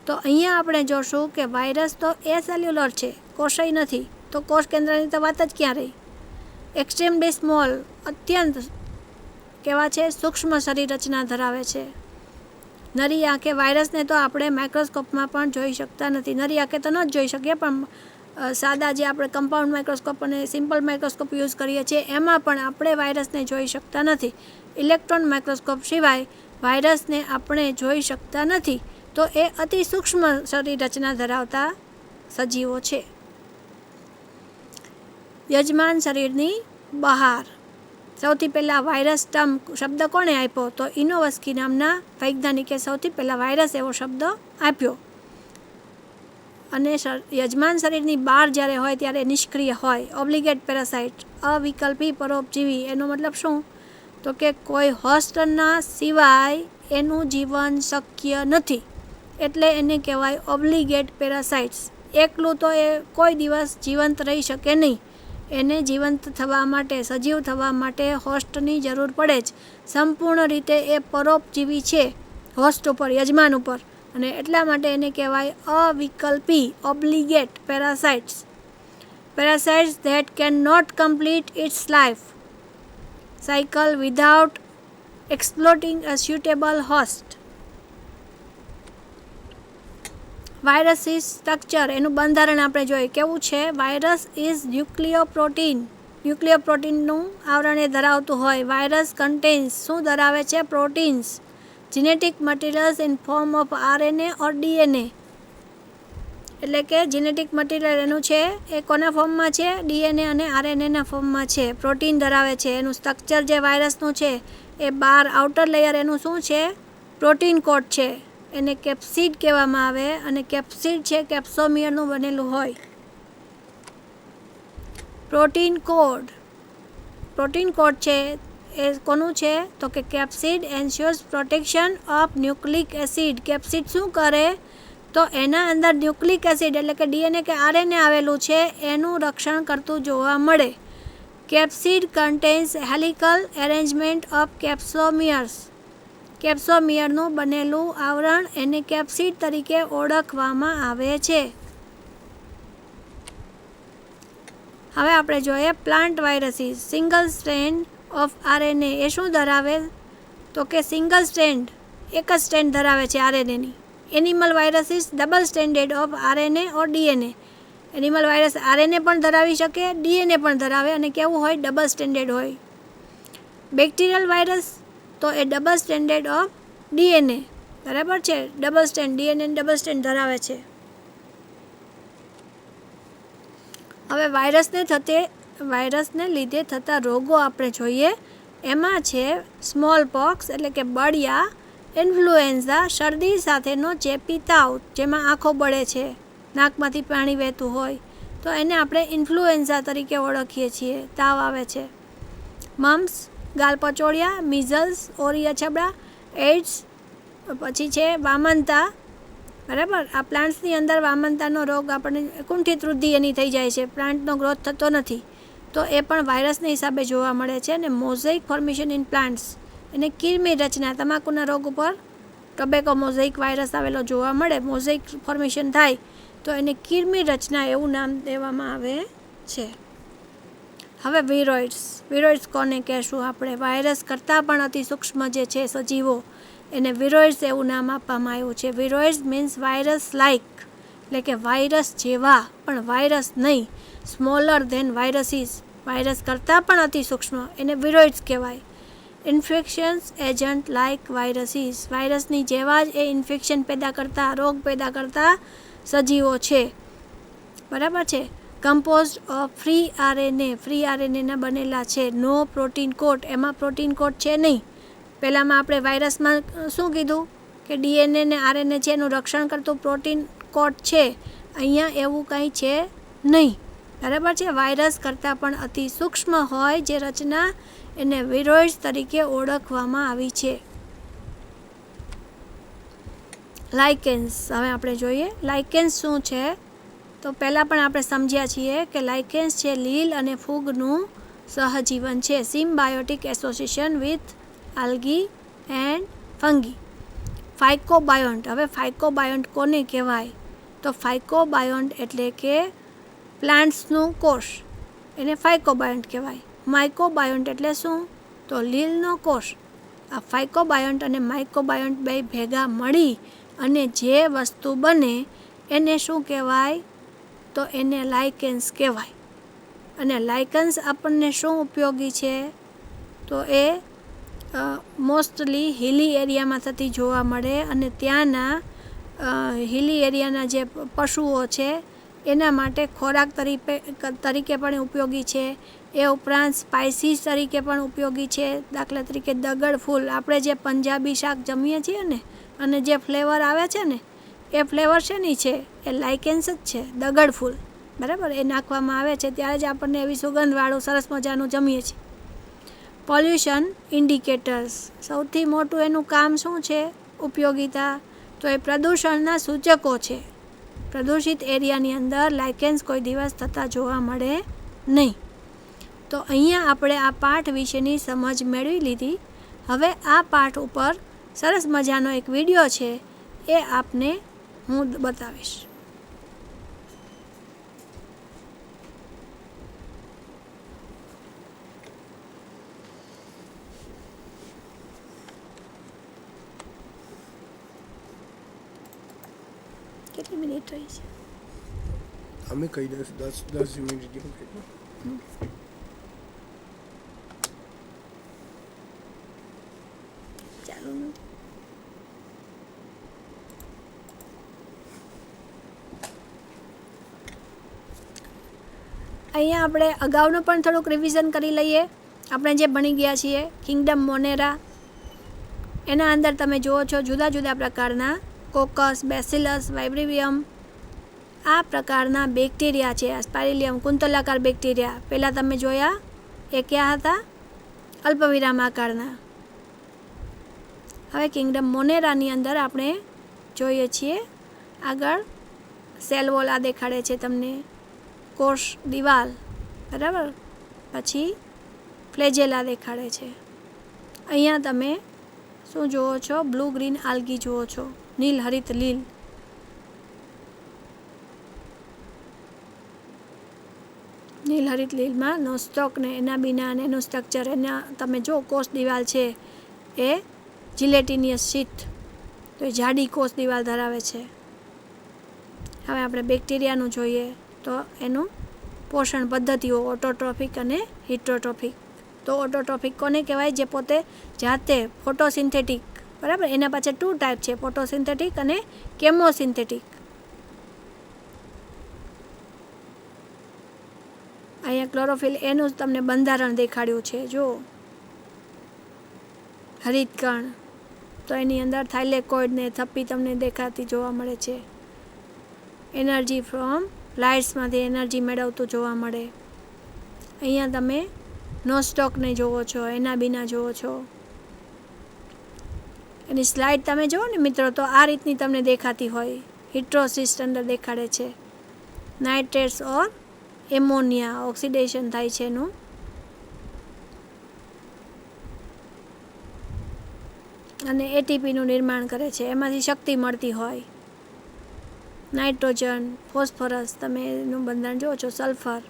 તો અહીંયા આપણે જોશું કે વાયરસ તો એ સેલ્યુલર છે, કોષય નથી, તો કોષ કેન્દ્રની તો વાત જ ક્યાં રહી. એક્સ્ટ્રીમલી સ્મોલ, અત્યંત કેવા છે? સૂક્ષ્મ શરીર રચના ધરાવે છે. નરી આંખે વાયરસને તો આપણે માઇક્રોસ્કોપમાં પણ જોઈ શકતા નથી. નરી આંખે તો ન જ જોઈ શકીએ, પણ સાદા જે આપણે કમ્પાઉન્ડ માઇક્રોસ્કોપ અને સિમ્પલ માઇક્રોસ્કોપ યુઝ કરીએ છીએ એમાં પણ આપણે વાયરસને જોઈ શકતા નથી. ઇલેક્ટ્રોન માઇક્રોસ્કોપ સિવાય વાયરસને આપણે જોઈ શકતા નથી. તો એ અતિ સૂક્ષ્મ શરીર રચના ધરાવતા સજીવો છે. યજમાન શરીરની બહાર, સૌથી પહેલાં વાયરસ ટર્મ શબ્દ કોણે આપ્યો? તો ઇનોવસ્કી નામના વૈજ્ઞાનિકે સૌથી પહેલાં વાયરસ એવો શબ્દ આપ્યો. અને યજમાન શરીરની બહાર જ્યારે હોય ત્યારે નિષ્ક્રિય હોય. ઓબ્લિગેટ પેરાસાઇટ, અવિકલ્પી પરોપજીવી. એનો મતલબ શું? તો કે કોઈ હોસ્ટના સિવાય એનું જીવન શક્ય નથી, એટલે એને કહેવાય ઓબ્લિગેટ પેરાસાઇટ્સ. એકલું તો એ કોઈ દિવસ જીવંત રહી શકે નહીં. એને જીવંત થવા માટે, સજીવ થવા માટે હોસ્ટની જરૂર પડે જ. સંપૂર્ણ રીતે એ પરોપજીવી છે હોસ્ટ ઉપર, યજમાન ઉપર, અને એટલા માટે એને કહેવાય અવિકલ્પી ઓબ્લિગેટ parasites. parasites that cannot complete its life cycle without exploiting a suitable host. વાયરસની સ્ટ્રક્ચર, એનું બંધારણ આપણે જોઈએ કેવું છે. વાયરસ ઇઝ ન્યુક્લિયોપ્રોટીનનું આવરણ એ ધરાવતું હોય. વાયરસ કન્ટેન્સ શું ધરાવે છે? Proteins, genetic materials in form of RNA or DNA. એટલે કે જીનેટિક મટીરિયલ એનું છે એ કોના ફોર્મમાં છે? DNA અને RNAના ફોર્મમાં છે. પ્રોટીન ધરાવે છે. એનું સ્ટ્રક્ચર જે વાયરસનું છે એ બહાર આઉટર લેયર એનું શું છે? પ્રોટીન કોટ છે. એને કેપ્સિડ કહેવામાં આવે અને કેપ્સિડ છે કેપ્સોમિયરનું બનેલું હોય. પ્રોટીન કોડ છે એ કોનું છે? તો કે કેપ્સિડ એન્શ્યોર્સ પ્રોટેક્શન ઓફ ન્યુક્લિક એસિડ. કેપ્સિડ શું કરે? તો એના અંદર ન્યુક્લિક એસિડ એટલે કે DNA કે RNA આવેલું છે એનું રક્ષણ કરતું જોવા મળે. કેપ્સિડ કન્ટેન્સ હેલિકલ એરેન્જમેન્ટ ઓફ કેપ્સોમિયર્સ. કેપ્સોમિયરનું બનેલું આવરણ એને કેપ્સિડ તરીકે ઓળખવામાં આવે છે. હવે આપણે જોઈએ plant viruses. Single strand of RNA એ શું ધરાવે? તો કે સિંગલ સ્ટ્રેન્ડ, એક જ સ્ટ્રેન્ડ ધરાવે છે RNAની. Animal viruses double stranded of RNA or DNA. Animal virus RNA પણ ધરાવી શકે, DNA પણ ધરાવે અને કેવું હોય? ડબલ સ્ટ્રેન્ડેડ હોય. બેક્ટેરિયલ વાયરસ તો એ ડબલ સ્ટ્રેન્ડેડ ઓફ DNA, બરાબર છે. Double strand DNA double strand ધરાવે છે. હવે વાયરસને લીધે થતા રોગો આપણે જોઈએ. એમાં છે સ્મોલ પોક્સ એટલે કે બળિયા, ઇન્ફ્લુએન્ઝા શરદી સાથેનો ચેપી તાવ જેમાં આંખો બળે છે, નાકમાંથી પાણી વહેતું હોય તો એને આપણે ઇન્ફ્લુએન્ઝા તરીકે ઓળખીએ છીએ. તાવ આવે છે. મમ્સ, ગાલપચોળિયા, મિઝલ્સ, ઓરી અછબડા, એઇડ્સ, પછી છે વામનતા. બરાબર, આ પ્લાન્ટ્સની અંદર વામનતાનો રોગ આપણને કુંઠિત વૃદ્ધિ એની થઈ જાય છે, પ્લાન્ટનો ગ્રોથ થતો નથી, તો એ પણ વાયરસના હિસાબે જોવા મળે છે. અને મોઝેઇક ફોર્મેશન ઇન પ્લાન્ટ્સ એને કીરમી રચના, તમાકુના રોગ ઉપર ટોબેકો મોઝેઇક વાયરસ આવેલો જોવા મળે. મોઝેઇક ફોર્મેશન થાય તો એને કીરમી રચના એવું નામ દેવામાં આવે છે. હવે વિરોઇડ્સ કોને કહેશું આપણે? વાયરસ કરતાં પણ અતિ સૂક્ષ્મ જે છે સજીવો એને વિરોઇડ્સ એવું નામ આપવામાં આવ્યું છે. વિરોઇડ્સ મીન્સ વાયરસ લાઇક એટલે કે વાયરસ જેવા પણ વાયરસ નહીં. સ્મોલર ધેન વાયરસીસ, વાયરસ કરતાં પણ અતિ સૂક્ષ્મ એને વિરોઇડ્સ કહેવાય. ઇન્ફેક્શન્સ એજન્ટ લાઇક વાયરસીસ, વાયરસની જેવા જ એ ઇન્ફેક્શન પેદા કરતા, રોગ પેદા કરતા સજીવો છે. બરાબર છે. કમ્પોઝડ ઓફ ફ્રી RNAના બનેલા છે. નો પ્રોટીન કોટ, એમાં પ્રોટીન કોટ છે નહીં. પહેલાંમાં આપણે વાયરસમાં શું કીધું કે DNA ને RNA છે એનું રક્ષણ કરતું પ્રોટીન કોટ છે. અહીંયા એવું કંઈ છે નહીં. બરાબર છે. વાયરસ કરતાં પણ અતિ સૂક્ષ્મ હોય જે રચના એને વિરોઇડ્સ તરીકે ઓળખવામાં આવી છે. લાઇકેન્સ હવે આપણે જોઈએ. લાઇકેન્સ શું છે? તો પહેલાં પણ આપણે સમજ્યા છીએ કે લાઇકેન્સ છે લીલ અને ફૂગનું સહજીવન છે. Symbiotic association with algae and fungi. Phycobiont, હવે ફાઇકોબાયોન્ટ કોને કહેવાય? તો ફાઇકોબાયોન્ટ એટલે કે પ્લાન્ટ્સનું કોષ, એને ફાઇકોબાયોન્ટ કહેવાય. માઇકોબાયોન્ટ એટલે શું? તો લીલનો કોષ. આ ફાઇકોબાયોન્ટ અને માઇકોબાયોન્ટ બે ભેગા મળી અને જે વસ્તુ બને એને શું કહેવાય? તો એને લાઇકેન્સ કહેવાય. અને લાઇકેન્સ આપણને શું ઉપયોગી છે? તો એ મોસ્ટલી હિલી એરિયામાં થતી જોવા મળે અને ત્યાંના હિલી એરિયાના જે પશુઓ છે એના માટે ખોરાક તરીકે પણ ઉપયોગી છે. એ ઉપરાંત સ્પાઇસીસ તરીકે પણ ઉપયોગી છે. દાખલા તરીકે દગડ ફૂલ, આપણે જે પંજાબી શાક જમીએ છીએ ને અને જે ફ્લેવર આવે છે ને એ ફ્લેવર શેની છે? એ લાઇકેન્સ જ છે, દગડ ફૂલ. બરાબર, એ નાખવામાં આવે છે ત્યારે જ આપણને એવી સુગંધવાળું સરસ મજાનું જમીએ છીએ. પોલ્યુશન ઇન્ડિકેટર્સ, સૌથી મોટું એનું કામ શું છે? ઉપયોગિતા, તો એ પ્રદૂષણના સૂચકો છે. પ્રદૂષિત એરિયાની અંદર લાઇકેન્સ કોઈ દિવસ થતા જોવા મળે નહીં. તો અહીંયા આપણે આ પાઠ વિશેની સમજ મેળવી લીધી. હવે આ પાઠ ઉપર સરસ મજાનો એક વિડીયો છે એ આપને હું બતાવીશ. કેટલી મિનિટ થઈ છે? અમે કહી 10 મિનિટ જેવું કેટલું. ચાલુ નથી. અહીંયા આપણે અગાઉનું પણ થોડુંક રિવિઝન કરી લઈએ. આપણે જે ભણી ગયા છીએ કિંગડમ મોનેરા, એના અંદર તમે જુઓ છો જુદા જુદા પ્રકારના કોકસ, બેસિલસ, વાઇબ્રિવિયમ આ પ્રકારના બેક્ટેરિયા છે. સ્પાઇરિલિયમ કુંતલાકાર બેક્ટેરિયા પહેલાં તમે જોયા એ કયા હતા? અલ્પવિરામ આકારના. હવે કિંગડમ મોનેરાની અંદર આપણે જોઈએ છીએ આગળ સેલ વોલ આ દેખાડે છે તમને, કોષ દિવાલ, બરાબર, પછી ફ્લેજેલા દેખાડે છે. અહીંયા તમે શું જુઓ છો? બ્લુ ગ્રીન આલ્ગી જુઓ છો, નીલ હરિત લીલ. નીલ હરિત લીલમાં નોસ્ટોક ને એના બીના અને એનું સ્ટ્રક્ચર એના તમે જો કોષ દિવાલ છે એ જિલેટિનિયસ શીટ, તો એ જાડી કોષ દિવાલ ધરાવે છે. હવે આપણે બેક્ટેરિયાનું જોઈએ તો એનું પોષણ પદ્ધતિઓ ઓટોટ્રોફિક અને હિટરોટ્રોફિક. તો ઓટોટ્રોફિક કોને કહેવાય? જે પોતે જાતે ફોટોસિન્થેટિક, બરાબર, એના પાછળ 2 ટાઈપ છે, ફોટોસિન્થેટિક અને કેમોસિન્થેટિક. અહીંયા ક્લોરોફિલ એનું જ તમને બંધારણ દેખાડ્યું છે. જો હરિતકણ, તો એની અંદર થાઇલેકોઇડ ને થપ્પી તમને દેખાતી જોવા મળે છે. એનર્જી ફ્રોમ લાઇટ્સમાંથી એનર્જી મેળવતું જોવા મળે. અહીંયા તમે નોસ્ટોકને જુઓ છો, એના બીના જુઓ છો. એની સ્લાઇડ તમે જુઓ ને મિત્રો તો આ રીતની તમને દેખાતી હોય. હિટ્રોસિસ્ટ અંદર દેખાડે છે. નાઇટ્રેટ્સ ઓર એમોનિયા ઓક્સિડેશન થાય છે એનું. અને એટીપીનું નિર્માણ કરે છે, એમાંથી શક્તિ મળતી હોય. નાઇટ્રોજન, ફોસ્ફરસ, તમે એનું બંધારણ જુઓ છો, સલ્ફર,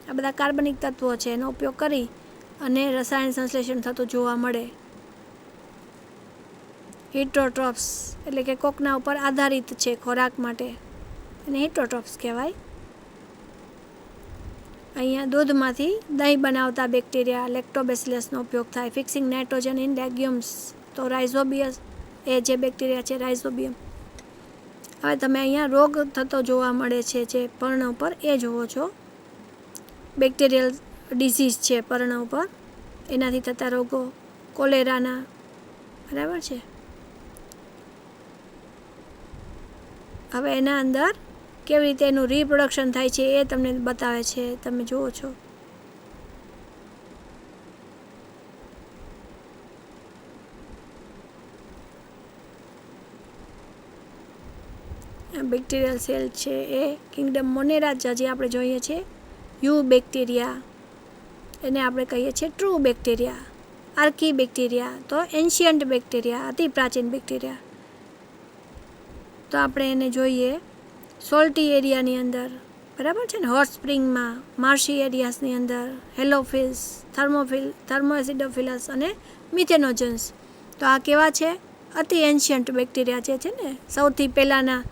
આ બધા કાર્બનિક તત્વો છે, એનો ઉપયોગ કરી અને રસાયણ સંશ્લેષણ થતું જોવા મળે. હિટ્રોટ્રોપ્સ એટલે કે કોકના ઉપર આધારિત છે ખોરાક માટે, એને હિટ્રોટ્રોપ્સ કહેવાય. અહીંયા દૂધમાંથી દહીં બનાવતા બેક્ટેરિયા લેક્ટોબેસિલસનો ઉપયોગ થાય. ફિક્સિંગ નાઇટ્રોજન ઇન લેગ્યુમ્સ, તો રાઇઝોબિયસ એ જે બેક્ટેરિયા છે રાઇઝોબિયમ. હવે તમે અહીંયા રોગ થતો જોવા મળે છે જે પર્ણ ઉપર, એ જુઓ છો. બેક્ટેરિયલ ડિઝીઝ છે પર્ણ ઉપર, એનાથી થતા રોગો, કોલેરાના, બરાબર છે. હવે એના અંદર કેવી રીતે એનું રિપ્રોડક્શન થાય છે એ તમને બતાવે છે, તમે જુઓ છો. બેક્ટેરિયલ સેલ છે એ કિંગડમ મોનેરા જે આપણે જોઈએ છીએ. યુ બેક્ટેરિયા એને આપણે કહીએ છીએ ટ્રુ બેક્ટેરિયા. આર્કી બેક્ટેરિયા તો એન્શિયન્ટ બેક્ટેરિયા, અતિ પ્રાચીન બેક્ટેરિયા. તો આપણે એને જોઈએ સોલ્ટી એરિયાની અંદર, બરાબર છે ને, હોટ સ્પ્રિંગમાં, માર્શી એરિયાસની અંદર, હેલોફિલ્સ, થર્મોએસિડોફિલસ અને મિથેનોજન્સ. તો આ કેવા છે? અતિ એન્શિયન્ટ બેક્ટેરિયા જે છે ને, સૌથી પહેલાંના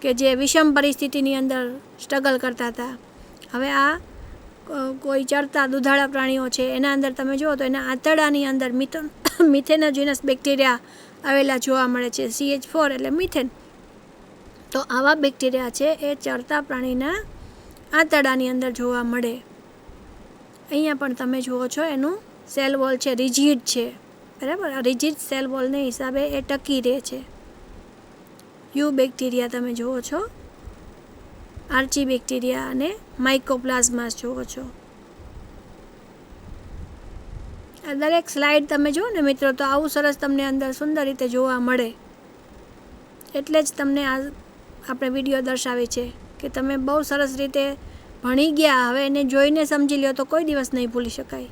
કે જે વિષમ પરિસ્થિતિની અંદર સ્ટ્રગલ કરતા હતા. હવે આ કોઈ ચરતા દુધાળા પ્રાણીઓ છે એના અંદર તમે જુઓ તો એના આંતરડાની અંદર મિથેનોજિનસ બેક્ટેરિયા આવેલા જોવા મળે છે. CH4 એટલે મિથેન. તો આવા બેક્ટેરિયા છે એ ચરતા પ્રાણીના આંતરડાની અંદર જોવા મળે. અહીંયા પણ તમે જુઓ છો એનું સેલ વોલ છે રિજિડ છે, બરાબર. રિજિડ સેલ વોલને હિસાબે એ ટકી રહે છે. યુ બેક્ટેરિયા તમે જુઓ છો, આર્ચી બેક્ટેરિયા અને માઇકોપ્લાઝમાસ જુઓ છો. આ દરેક સ્લાઇડ તમે જુઓ ને મિત્રો તો આવું સરસ તમને અંદર સુંદર રીતે જોવા મળે. એટલે જ તમને આ આપણે વિડીયો દર્શાવી છે કે તમે બહુ સરસ રીતે ભણી ગયા. હવે એને જોઈને સમજી લ્યો તો કોઈ દિવસ નહીં ભૂલી શકાય.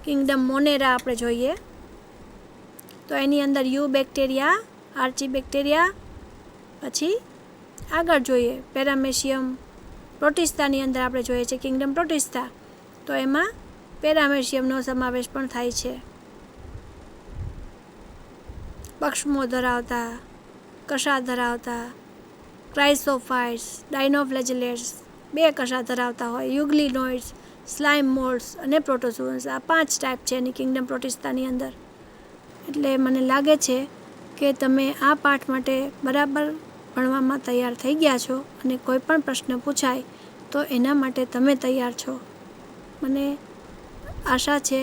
કિંગડમ મોનેરા આપણે જોઈએ તો એની અંદર યુ બેક્ટેરિયા, આર્ચી બેક્ટેરિયા, પછી આગળ જોઈએ પેરામેશિયમ પ્રોટિસ્ટાની અંદર આપણે જોઈએ છે કિંગડમ પ્રોટિસ્ટા, તો એમાં પેરામેશિયમનો સમાવેશ પણ થાય છે. પક્ષમો ધરાવતા, કષા ધરાવતા ક્રાઇસોફાઇટ્સ, ડાયનોફ્લેજેલેટ્સ, 2 કશા ધરાવતા હોય, યુગ્લિનોઇડ્સ, સ્લાઇમ મોલ્ડ્સ અને પ્રોટોઝોન્સ. આ 5 ટાઈપ છે એની કિંગડમ પ્રોટિસ્ટાની અંદર. એટલે મને લાગે છે કે તમે આ પાઠ માટે બરાબર ભણવામાં તૈયાર થઈ ગયા છો અને કોઈ પણ પ્રશ્ન પૂછાય તો એના માટે તમે તૈયાર છો. મને આશા છે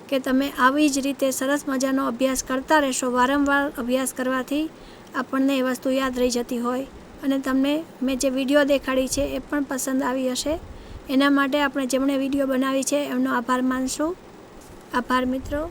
કે તમે આવી જ રીતે સરસ મજાનો અભ્યાસ કરતા રહેશો. વારંવાર અભ્યાસ કરવાથી આપણને એ વસ્તુ યાદ રહી જતી હોય અને તમને મેં જે વિડીયો દેખાડી છે એ પણ પસંદ આવી હશે. એના માટે આપણે જેમણે વિડીયો બનાવી છે એમનો આભાર માનશું. આભાર મિત્રો.